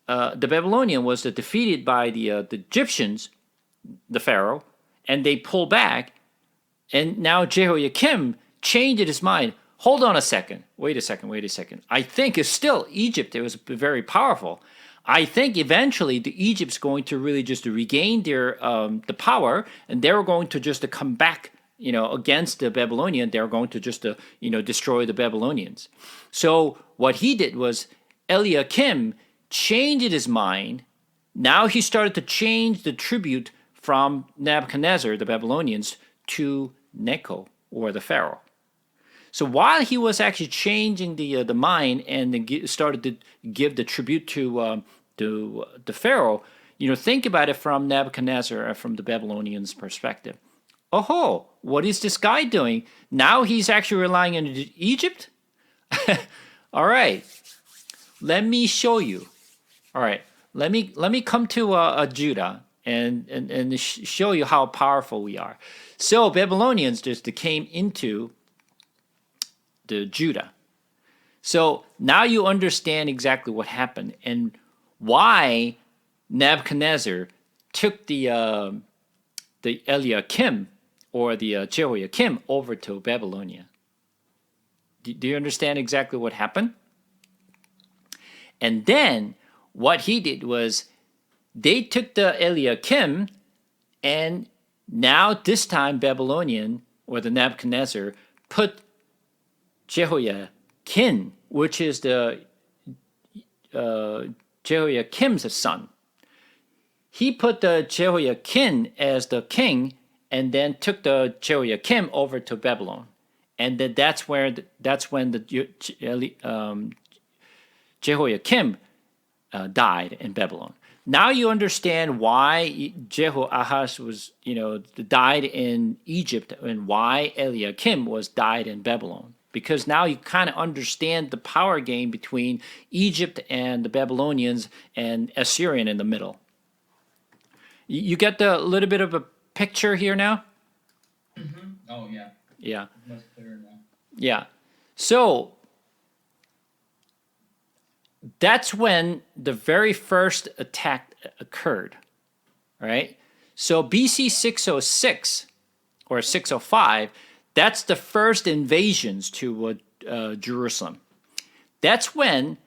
was defeated by the Egyptians, the Pharaoh, and they pulled back, and now Jehoiakim changed his mind. Hold on a second. Wait a second. I think it's still Egypt. It was very powerful. I think eventually the Egypt's going to really just regain their the power, and they're going to just come back, against the Babylonian. They're going to just destroy the Babylonians. So what he did was Eliakim changed his mind Now he started to change the tribute from Nebuchadnezzar, the Babylonians, to Necho, or the Pharaoh. So while he was actually changing the mind and started to give the tribute to the Pharaoh, think about it from Nebuchadnezzar, from the Babylonians' perspective. Oh, what is this guy doing? Now he's actually relying on Egypt? All right, let me show you. All right, let me come to Judah and show you how powerful we are. So Babylonians just came into the Judah. So now you understand exactly what happened and why Nebuchadnezzar took the Eliakim or the Jehoiakim over to Babylonia. Do you understand exactly what happened? And then what he did was they took the Eliakim, and now this time Babylonian or the Nebuchadnezzar put Jehoiakim, which is the Jehoiakim's son. He put the Jehoiakim as the king, and then took the Jehoiakim over to Babylon, and then that's when the Jehoiakim died in Babylon. Now you understand why Jehoahaz was, died in Egypt, and why Eliakim died in Babylon. Because now you kind of understand the power game between Egypt and the Babylonians and Assyrian in the middle. You get the little bit of a picture here now? Mm-hmm. Oh, yeah. Yeah. Much clearer now. Yeah. So that's when the very first attack occurred, right? So BC 606 or 605, that's the first invasions to Jerusalem. That's when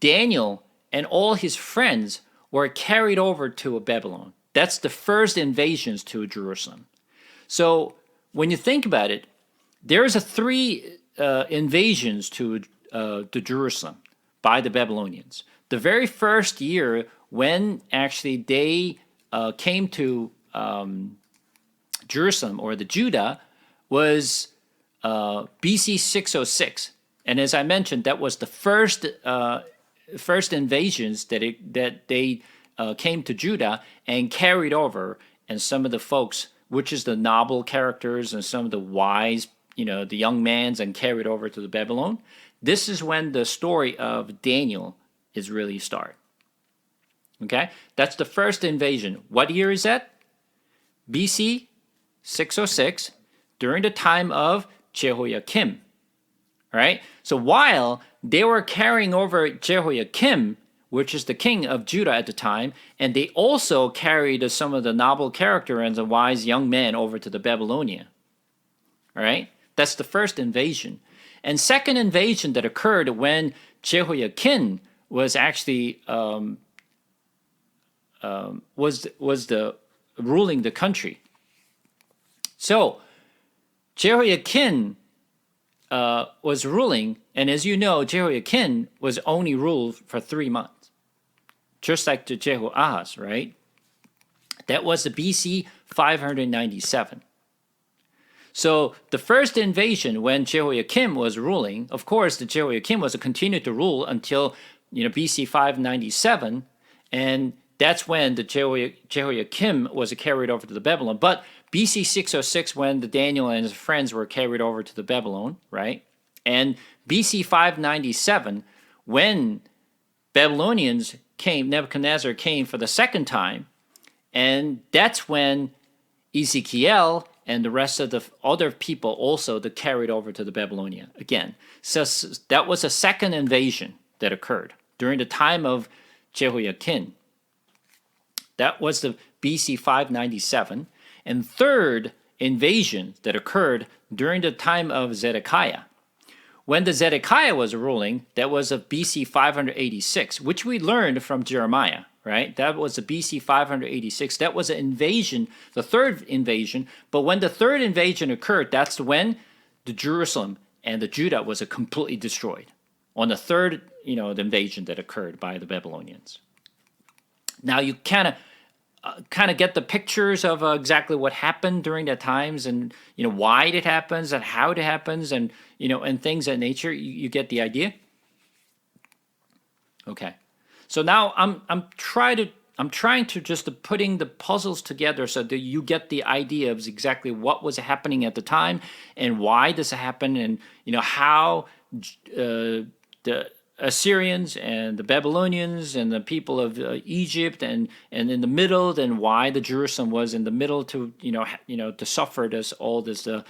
Daniel and all his friends were carried over to Babylon. That's the first invasions to Jerusalem. So when you think about it, there's three invasions to Jerusalem by the Babylonians. The very first year when actually they came to Jerusalem or the Judah was BC 606, and as I mentioned, that was the first invasions that they came to Judah and carried over, and some of the folks, which is the noble characters and some of the wise, the young mans, and carried over to the Babylon. This is when the story of Daniel is really start. Okay, that's the first invasion. What year is that? BC 606, during the time of Jehoiakim. All right, so while they were carrying over Jehoiakim, which is the king of Judah at the time, and they also carried some of the noble character and the wise young men over to the Babylonia. All right, that's the first invasion. And second invasion that occurred when Jehoiakim was actually was the ruling the country. So Jehoiakim was ruling, and as you know, Jehoiakim was only ruled for 3 months. Just like the Jehoahaz, right? That was the BC 597. So the first invasion when Jehoiakim was ruling, of course, the Jehoiakim was continued to rule until BC 597, and that's when the Jehoiakim was carried over to the Babylon. But BC 606, when the Daniel and his friends were carried over to the Babylon, right? And BC 597, when Babylonians came, Nebuchadnezzar came for the second time, and that's when Ezekiel and the rest of the other people also that carried over to the Babylonia again. So that was a second invasion that occurred during the time of Jehoiakim. That was the BC 597. And third invasion that occurred during the time of Zedekiah. When the Zedekiah was ruling, that was a BC 586, which we learned from Jeremiah, right? That was a BC 586. That was an invasion, the third invasion. But when the third invasion occurred, that's when the Jerusalem and the Judah was completely destroyed. On the third, the invasion that occurred by the Babylonians. Now you kind of get the pictures of exactly what happened during that times, and why it happens and how it happens, and and things of nature. You get the idea. Okay, so now I'm trying to just putting the puzzles together so that you get the idea of exactly what was happening at the time and why this happened, and how the Assyrians and the Babylonians and the people of Egypt and in the middle, then why the Jerusalem was in the middle to to suffer this all this the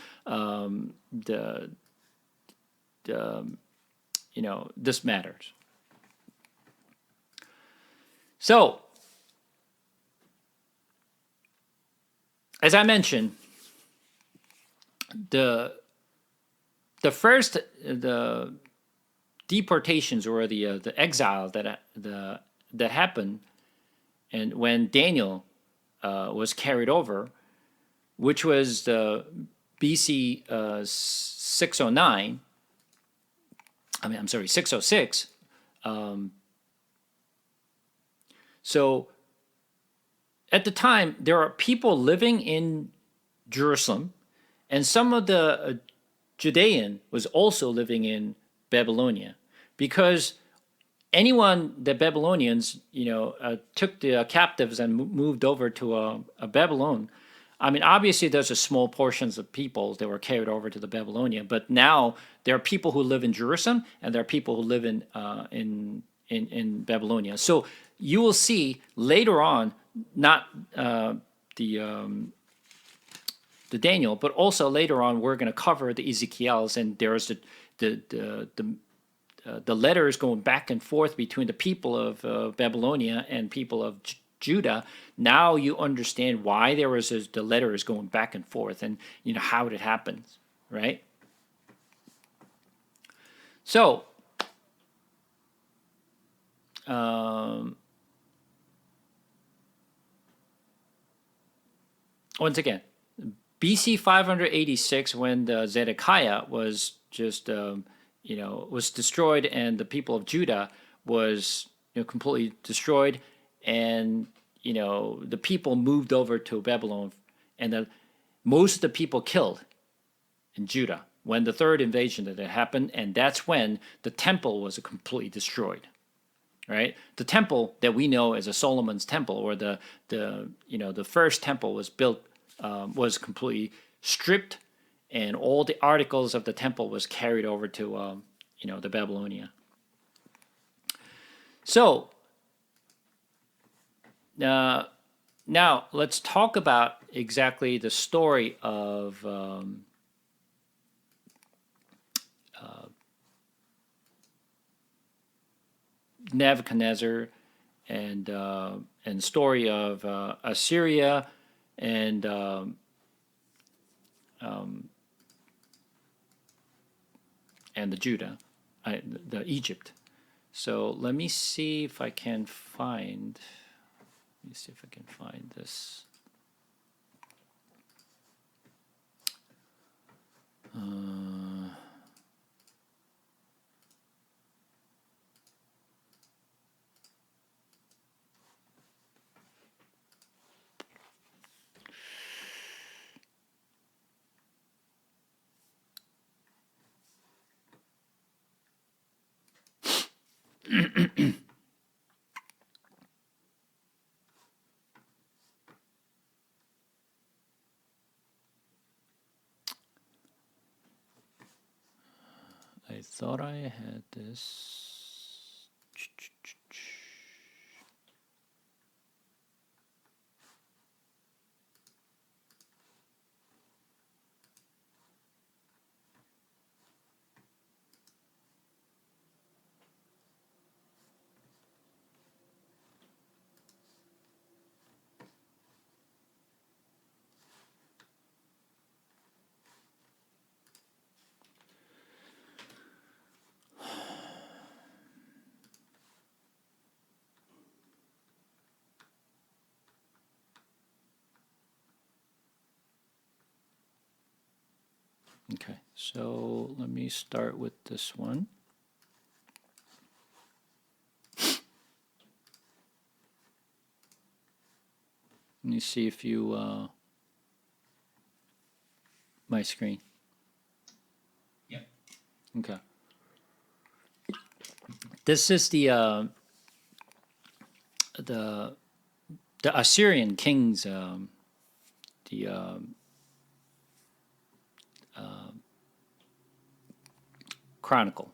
this matters. So, as I mentioned, the first the deportations or the exile that happened, and when Daniel was carried over, which was the BC 609. I'm sorry, 606. So at the time, there are people living in Jerusalem, and some of the Judean was also living in Babylonia, because the Babylonians, took the captives and moved over to Babylon. I mean, obviously, there's a small portions of people that were carried over to the Babylonia, but now there are people who live in Jerusalem and there are people who live in Babylonia. So you will see later on, not the Daniel, but also later on we're going to cover the Ezekiel's, and there's the letters going back and forth between the people of Babylonia and people of Judah. Now you understand why there was the letters going back and forth, and how it happens, right? So, once again, BC 586, when the Zedekiah was just was destroyed, and the people of Judah was completely destroyed, and the people moved over to Babylon, and most of the people killed in Judah when the third invasion that happened, and that's when the temple was completely destroyed. Right, the temple that we know as a Solomon's temple, or the first temple was built, was completely stripped, and all the articles of the temple was carried over to the Babylonia. So now let's talk about exactly the story of Nebuchadnezzar, and story of Assyria and the Judah, the Egypt. So let me see if I can find. Let me see if I can find this. I thought I had this. Okay, so let me start with this one. Let me see if you my screen. Yep. Okay. This is the Assyrian kings, the Chronicle.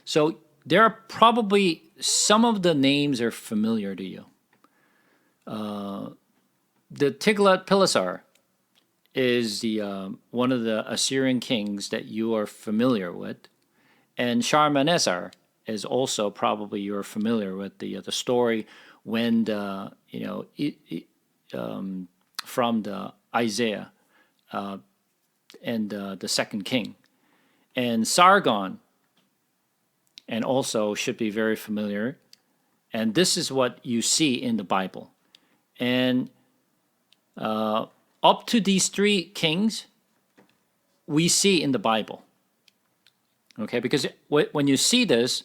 So there are probably some of the names are familiar to you. The Tiglath-Pileser is the one of the Assyrian kings that you are familiar with, and Shalmaneser is also probably you're familiar with the story when the from the Isaiah and the second king, and Sargon, and also should be very familiar, and this is what you see in the Bible, and up to these three kings, we see in the Bible. Okay, because when you see this,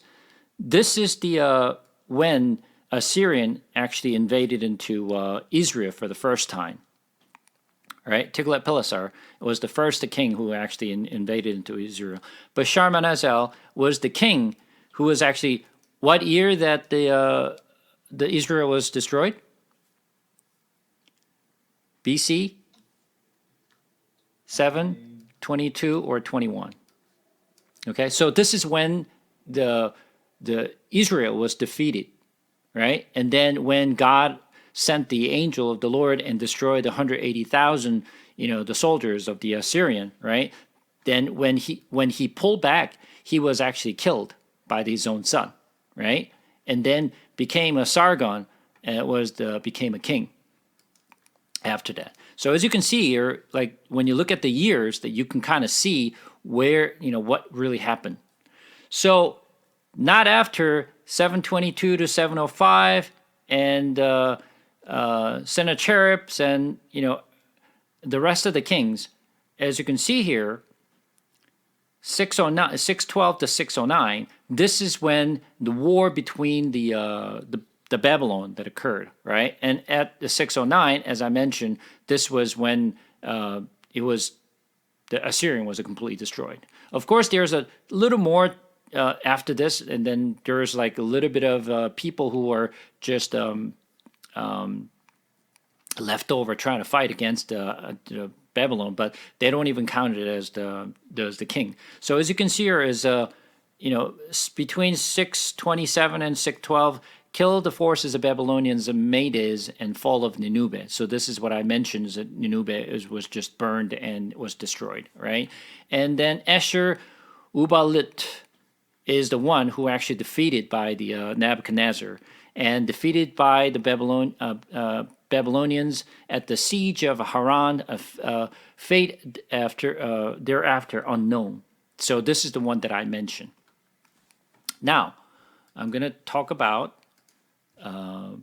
this is the when Assyrian actually invaded into Israel for the first time. Right, Tiglath-Pileser was the first king who actually invaded into Israel. But Shalmaneser was the king who was actually what year that the Israel was destroyed? BC 7, 22, or 21. Okay, so this is when the Israel was defeated, right? And then when God sent the angel of the Lord and destroyed 180,000, the soldiers of the Assyrian, right? Then when he pulled back, he was actually killed by his own son, right? And then became a Sargon and became a king after that. So as you can see here, like when you look at the years, that you can kind of see where, what really happened. So not after 722 to 705 and Sennacherib and, the rest of the kings, as you can see here, 612 to 609, this is when the war between the Babylon that occurred, right? And at the 609, as I mentioned, this was when the Assyrian was completely destroyed. Of course, there's a little more after this, and then there's like a little bit of people who are just left over trying to fight against Babylon, but they don't even count it as the king. So as you can see here is between 627 and 612, killed the forces of Babylonians and Medes and fall of Nineveh. So this is what I mentioned, is that Nineveh was just burned and was destroyed, right? And then Esher Ubalit is the one who actually defeated by the Nebuchadnezzar and defeated by the Babylonians at the siege of Haran, fate thereafter unknown. So this is the one that I mentioned. Now, I'm going to talk about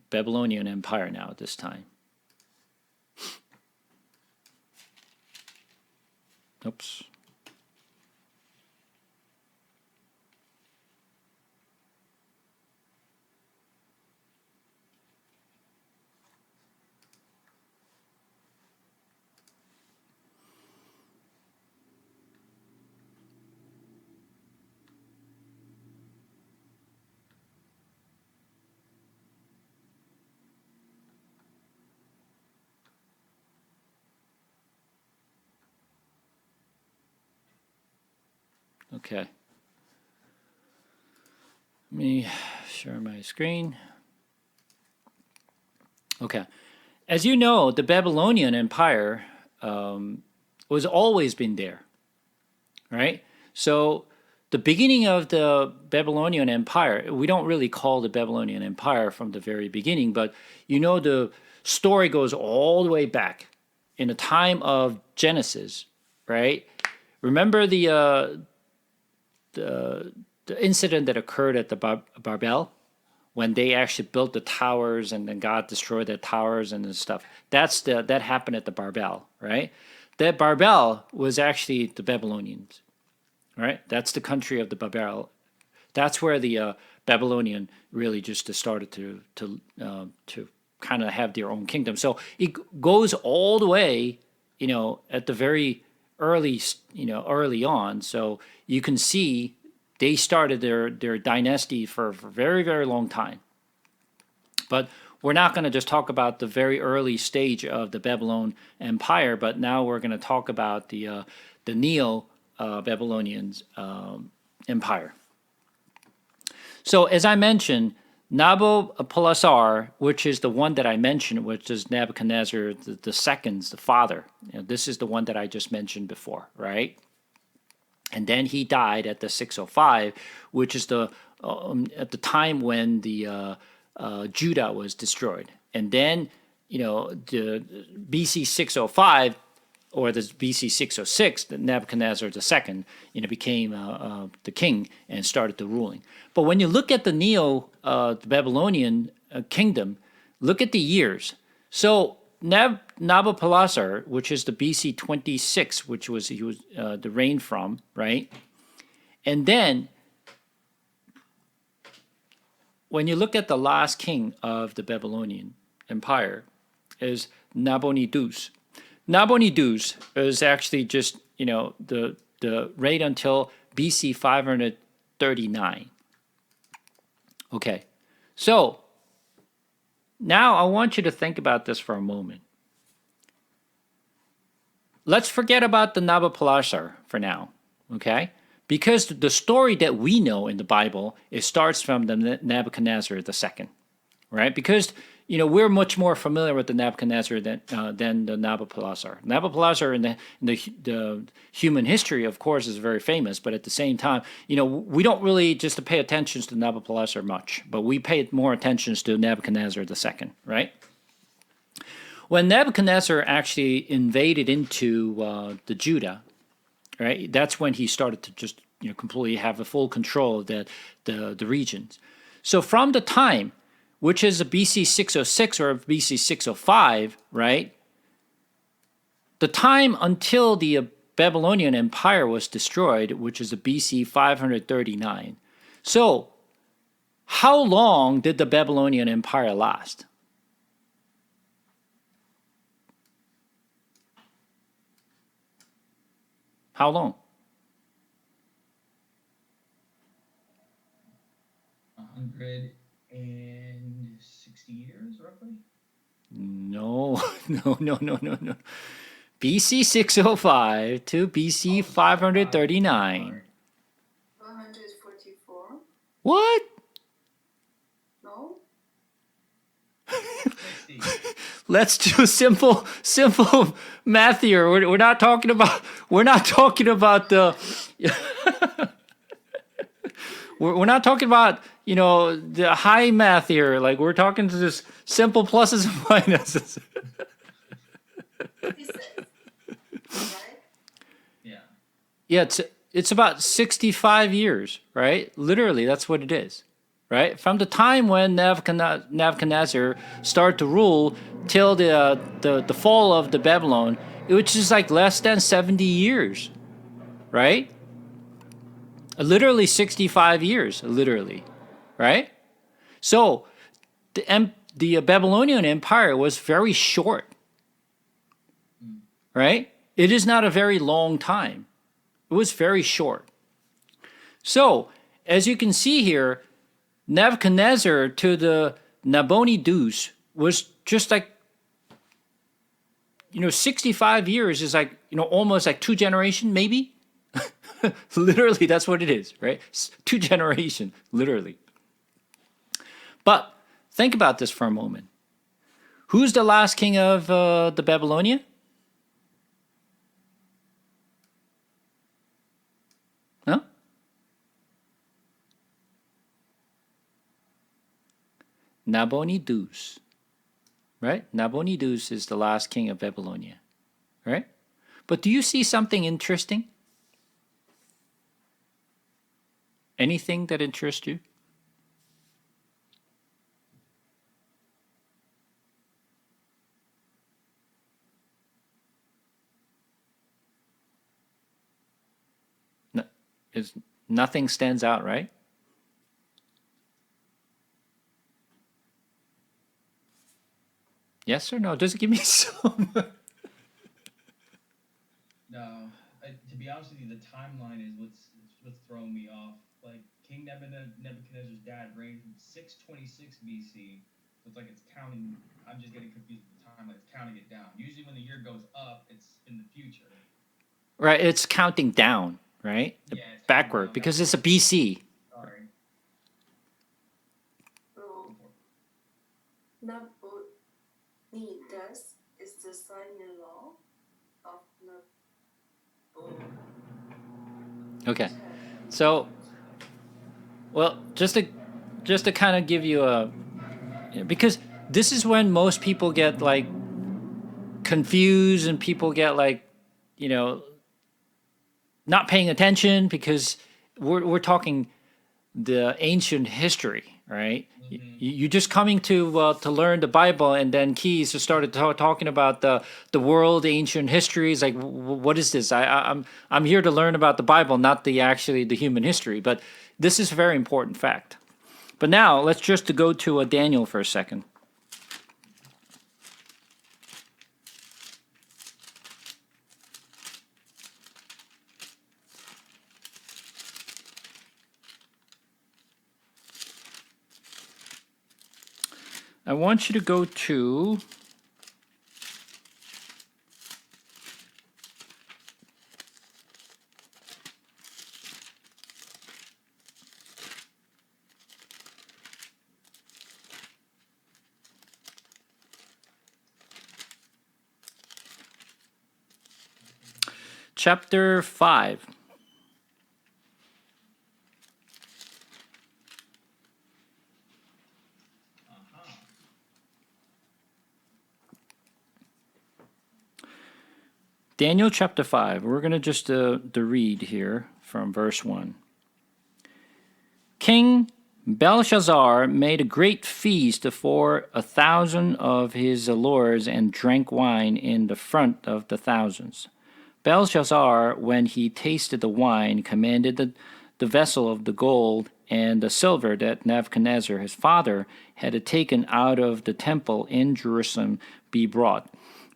Babylonian Empire now at this time. Oops. Okay. Let me share my screen. Okay. As you know, the Babylonian Empire was always been there, right? So the beginning of the Babylonian Empire, we don't really call the Babylonian Empire from the very beginning, but the story goes all the way back in the time of Genesis, right? Remember the incident that occurred at the Babel, when they actually built the towers and then God destroyed the towers and stuff. That happened at the Babel, right? That Babel was actually the Babylonians, right? That's the country of the Babel. That's where the Babylonian really just started to kind of have their own kingdom. So it goes all the way, at the very early, early on. So you can see they started their dynasty for a very, very long time. But we're not going to just talk about the very early stage of the Babylonian Empire, but now we're going to talk about the Neo-Babylonian Empire. So as I mentioned, Nabopolassar, which is the one that I mentioned, which is Nebuchadnezzar the second's the father. This is the one that I just mentioned before, right? And then he died at the 605, which is at the time when the Judah was destroyed. And then, the BC 605 or the BC 606, the Nebuchadnezzar II, became the king and started the ruling. But when you look at the the Babylonian kingdom, look at the years. So Nabopolassar, which is the BC 26, which was the reign from, right? And then when you look at the last king of the Babylonian Empire is Nabonidus. Nabonidus is actually just, the reign until BC 539. Okay, so now I want you to think about this for a moment. Let's forget about the Nabopolassar for now, okay? Because the story that we know in the Bible, it starts from the Nebuchadnezzar II, right? Because, we're much more familiar with the Nebuchadnezzar than the Nabopolassar. Nabopolassar in the human history, of course, is very famous, but at the same time, we don't really just pay attention to Nabopolassar much, but we pay more attention to Nebuchadnezzar II, right? When Nebuchadnezzar actually invaded into the Judah, right, that's when he started to just completely have a full control of the regions. So from the time, which is a BC 606 or a BC 605, right, the time until the Babylonian Empire was destroyed, which is a BC 539. So how long did the Babylonian Empire last? How long? 160 years, roughly? No. BC 605 to BC 539. 144? What? No? 60. Let's do simple math here. We're not talking about the we're not talking about the high math here. Like we're talking to just simple pluses and minuses. Right? Yeah. Yeah, it's about 65 years, right? Literally, that's what it is, right? From the time when Nebuchadnezzar started to rule till the fall of the Babylon, which is like less than 70 years, right? Literally 65 years, literally, right? So the Babylonian Empire was very short, right? It is not a very long time. It was very short. So, as you can see here, Nebuchadnezzar to the Nabonidus was just like, 65 years is like, almost like 2 generations, maybe? Literally, that's what it is, right? 2 generations, literally. But think about this for a moment. Who's the last king of the Babylonia? Huh? Nabonidus, right? Nabonidus is the last king of Babylonia, right? But do you see something interesting? Anything that interests you? No, nothing stands out, right? Yes or no? Just give me some. No, to be honest with you, the timeline is what's throwing me off. Like King Nebuchadnezzar's dad reigned from 626 BC. So it's like it's counting. I'm just getting confused with the timeline. It's counting it down. Usually, when the year goes up, it's in the future. Right, it's counting down, right? Yeah, it's Backward, down. because it's a BC. Sorry. So Nabonidus is the son-in-law of Nabonidus. Okay. So, well, just to kind of give you a, because this is when most people get like confused and people get like, you know, not paying attention because we're talking the ancient history, right? You're just coming to learn the Bible, and then Keys just started talking about the world ancient histories. Like, what is this? I'm here to learn about the Bible, not the human history. But this is a very important fact. But now let's just go to Daniel for a second. I want you to go to chapter 5. Daniel chapter 5. We're going to just read here from verse 1. King Belshazzar made a great feast for 1,000 of his lords and drank wine in the front of the thousands. Belshazzar, when he tasted the wine, commanded the vessel of the gold and the silver that Nebuchadnezzar his father had taken out of the temple in Jerusalem be brought,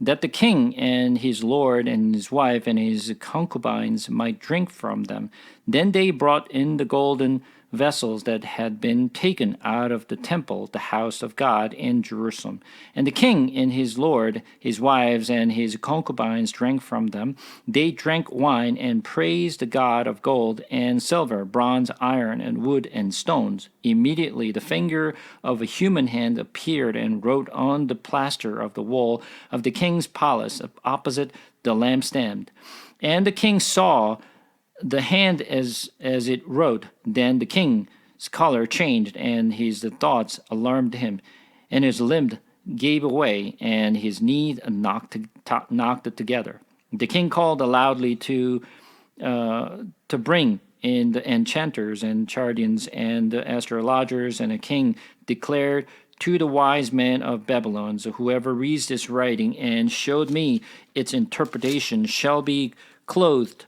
that the king and his lord and his wife and his concubines might drink from them. Then they brought in the golden vessels that had been taken out of the temple, the house of God in Jerusalem. And the king and his lord, his wives, and his concubines drank from them. They drank wine and praised the God of gold and silver, bronze, iron, and wood and stones. Immediately the finger of a human hand appeared and wrote on the plaster of the wall of the king's palace opposite the lampstand. And the king saw the hand as it wrote. Then the king's color changed, and his thoughts alarmed him, and his limb gave away, and his knees knocked together. The king called loudly to bring in the enchanters and Chaldeans and the astrologers, and the king declared to the wise men of Babylon, so whoever reads this writing and showed me its interpretation shall be clothed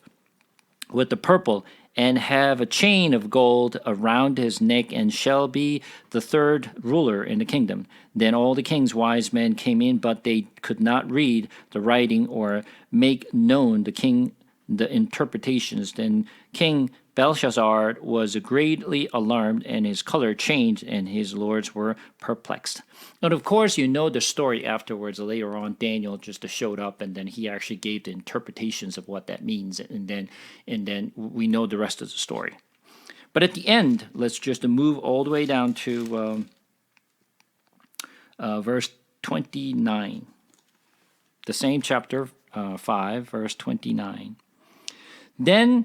with the purple, and have a chain of gold around his neck, and shall be the third ruler in the kingdom. Then all the king's wise men came in, but they could not read the writing or make known the interpretations. Then King Belshazzar was greatly alarmed, and his color changed, and his lords were perplexed. And of course, you know the story afterwards. Later on, Daniel just showed up, and then he actually gave the interpretations of what that means, and then we know the rest of the story. But at the end, let's just move all the way down to verse 29. The same chapter 5, verse 29. Then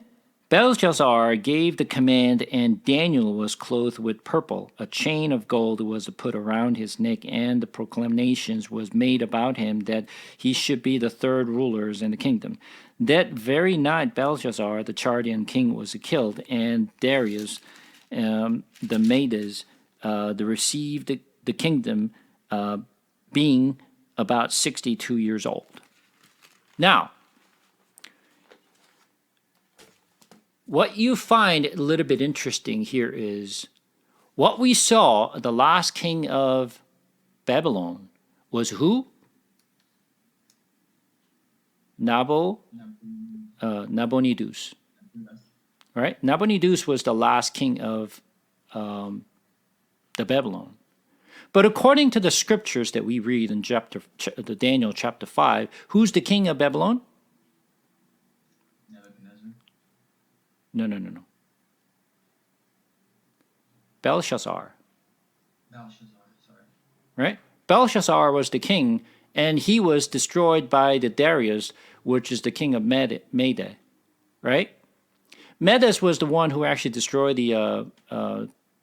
Belshazzar gave the command, and Daniel was clothed with purple. A chain of gold was put around his neck, and the proclamations was made about him that he should be the third rulers in the kingdom. That very night Belshazzar, the Chaldean king, was killed, and Darius, the Medes, received the kingdom, being about 62 years old. Now, what you find a little bit interesting here is what we saw, the last king of Babylon was who? Nabonidus. Right? Nabonidus was the last king of the Babylon. But according to the scriptures that we read in the Daniel chapter 5, who's the king of Babylon? Nebuchadnezzar. No. Belshazzar. Belshazzar, sorry. Right? Belshazzar was the king, and he was destroyed by the Darius, which is the king of Mede. Right? Medes was the one who actually destroyed the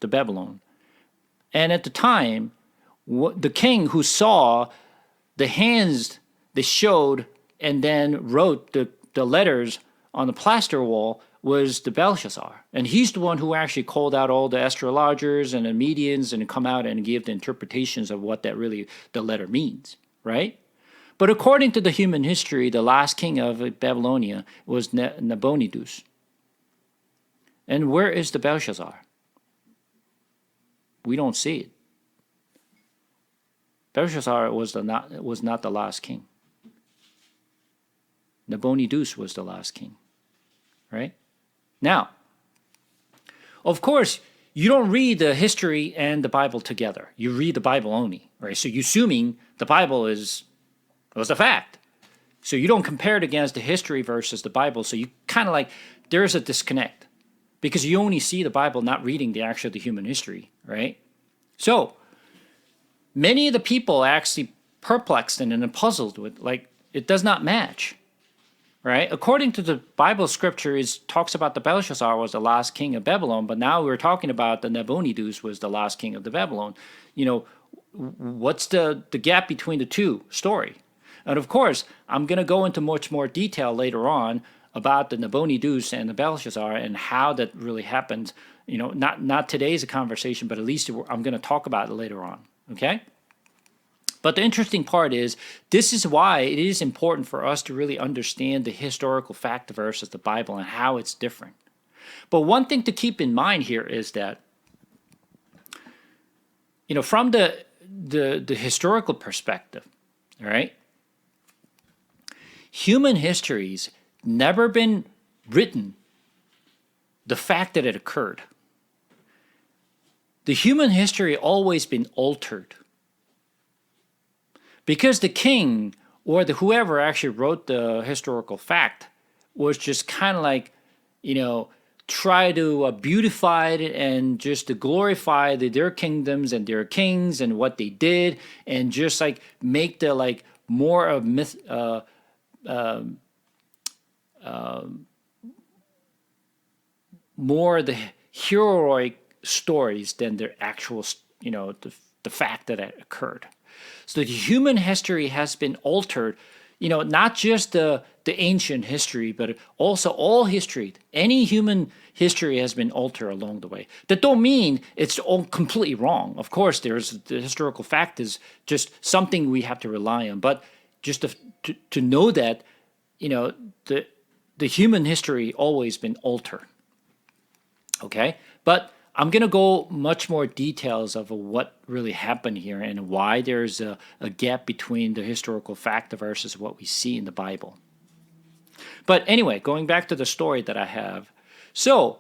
Babylon. And at the time, the king who saw the hands they showed and then wrote the letters on the plaster wall was the Belshazzar. And he's the one who actually called out all the astrologers and the mediums and come out and give the interpretations of what that really the letter means, right? But according to the human history, the last king of Babylonia was Nabonidus. And where is the Belshazzar? We don't see it. Belshazzar was not the last king. Nabonidus was the last king, right? Now, of course, you don't read the history and the Bible together. You read the Bible only, right? So you're assuming the Bible was a fact. So you don't compare it against the history versus the Bible. So you kind of like, there's a disconnect because you only see the Bible, not reading the human history, right? So many of the people are actually perplexed and puzzled with, like, it does not match, right? According to the Bible scripture, it talks about the Belshazzar was the last king of Babylon, but now we're talking about the Nabonidus was the last king of the Babylon. You know, what's the gap between the two story? And of course, I'm going to go into much more detail later on about the Nabonidus and the Belshazzar and how that really happened. You know, not today's conversation, but at least I'm going to talk about it later on, okay? But the interesting part is, this is why it is important for us to really understand the historical fact versus the Bible and how it's different. But one thing to keep in mind here is that, you know, from the historical perspective, all right, human history's never been written the fact that it occurred. The human history always been altered. Because the king or whoever actually wrote the historical fact was just kind of like, you know, try to beautify it and just to glorify their kingdoms and their kings and what they did, and just like make the like more of myth, more the heroic stories than their actual, you know, the fact that it occurred. So the human history has been altered, you know, not just the ancient history, but also all history. Any human history has been altered along the way. That don't mean it's all completely wrong. Of course, the historical fact is just something we have to rely on. But just to know that, you know, the human history always been altered. Okay? But I'm going to go much more details of what really happened here and why there's a gap between the historical fact versus what we see in the Bible. But anyway, going back to the story that I have. So,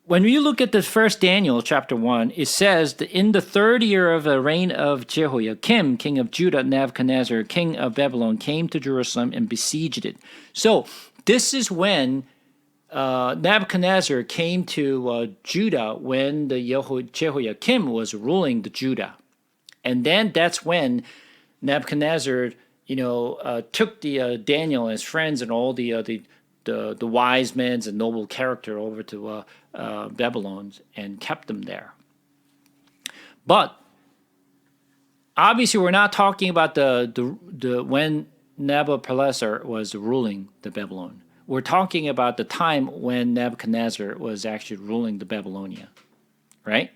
when you look at the first Daniel chapter 1, it says that in the third year of the reign of Jehoiakim, king of Judah, Nebuchadnezzar, king of Babylon, came to Jerusalem and besieged it. So, this is when Nebuchadnezzar came to Judah when the Jehoiakim was ruling the Judah. And then that's when Nebuchadnezzar, you know, took the Daniel and his friends and all the wise men and noble character over to Babylon and kept them there. But obviously, we're not talking about the when Nebuchadnezzar was ruling the Babylon. We're talking about the time when Nebuchadnezzar was actually ruling the Babylonia, right?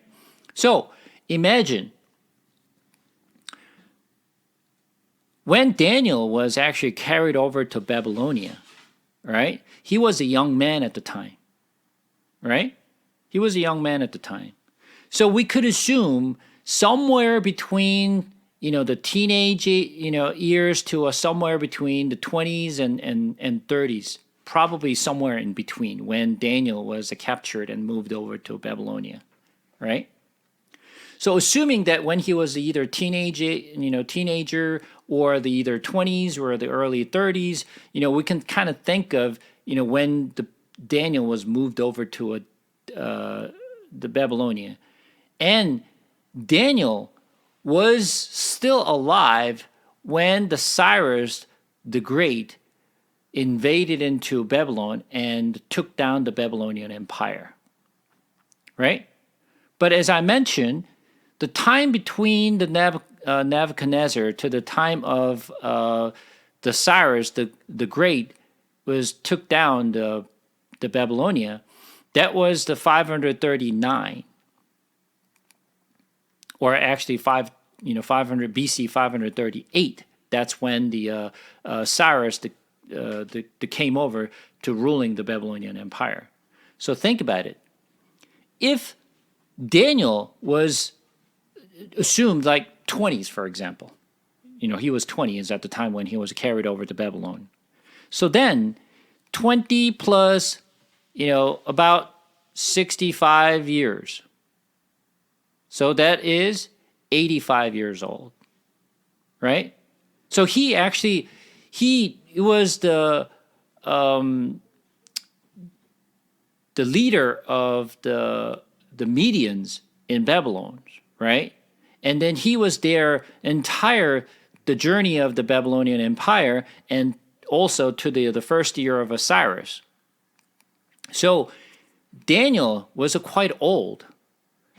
So imagine when Daniel was actually carried over to Babylonia, right? He was a young man at the time, right? He was a young man at the time. So we could assume somewhere between the teenage, years to somewhere between the 20s and 30s, probably somewhere in between when Daniel was captured and moved over to Babylonia, right? So assuming that when he was either teenager or the either 20s or the early 30s, we can kind of think of, when Daniel was moved over to the Babylonia. And Daniel was still alive when the Cyrus the Great invaded into Babylon and took down the Babylonian Empire, right? But as I mentioned, the time between the Nebuchadnezzar to the time of the Cyrus the Great took down the Babylonia, that was the 539, or actually 500 BC 538. That's when the Cyrus the came over to ruling the Babylonian Empire. So think about it. If Daniel was assumed like 20s, for example, he was 20s at the time when he was carried over to Babylon. So then 20 plus, about 65 years. So that is 85 years old, right? So he was the leader of the Medians in Babylon, right? And then he was there the journey of the Babylonian Empire, and also to the first year of Cyrus. So Daniel was quite old.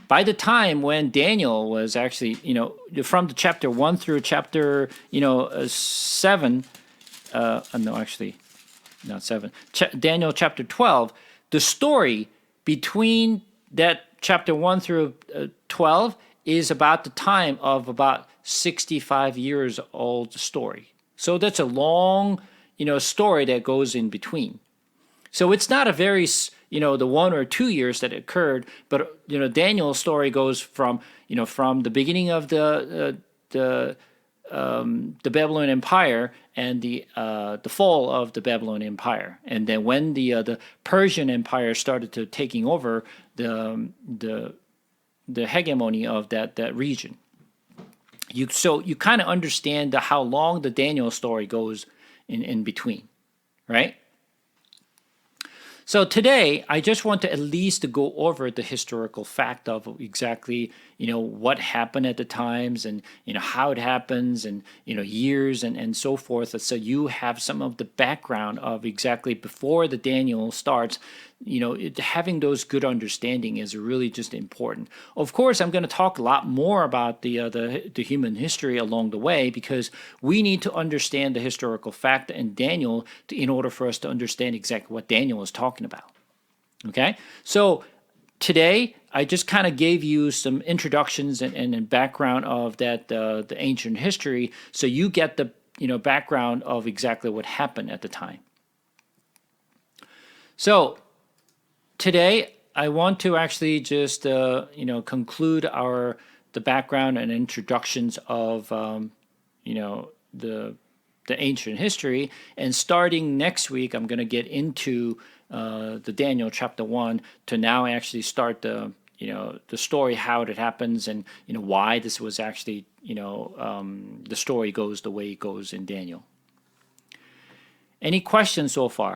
By the time when Daniel was actually, from the chapter 1 through chapter, 7, no, actually, not 7, Daniel chapter 12, the story between that chapter 1 through 12 is about the time of about 65 years old story. So that's a long, story that goes in between. So it's not a very, the 1 or 2 years that occurred, but, Daniel's story goes from the beginning of the Babylonian Empire and the fall of the Babylonian Empire, and then when the Persian Empire started to taking over the hegemony of that region. So you kind of understand how long the Daniel story goes in between, right? So today, I just want to at least go over the historical fact of exactly, what happened at the times and, how it happens and, years and so forth. So you have some of the background of exactly before the Daniel starts, having those good understanding is really just important. Of course, I'm going to talk a lot more about the human history along the way, because we need to understand the historical fact in Daniel in order for us to understand exactly what Daniel is talking about. Okay, so today I just kind of gave you some introductions and background of the ancient history, so you get the background of exactly what happened at the time. So today, I want to actually just conclude the background and introductions of the ancient history, and starting next week, I'm going to get into the Daniel chapter 1 to now actually start the story, how it happens, and why this was actually the story goes the way it goes in Daniel. Any questions so far?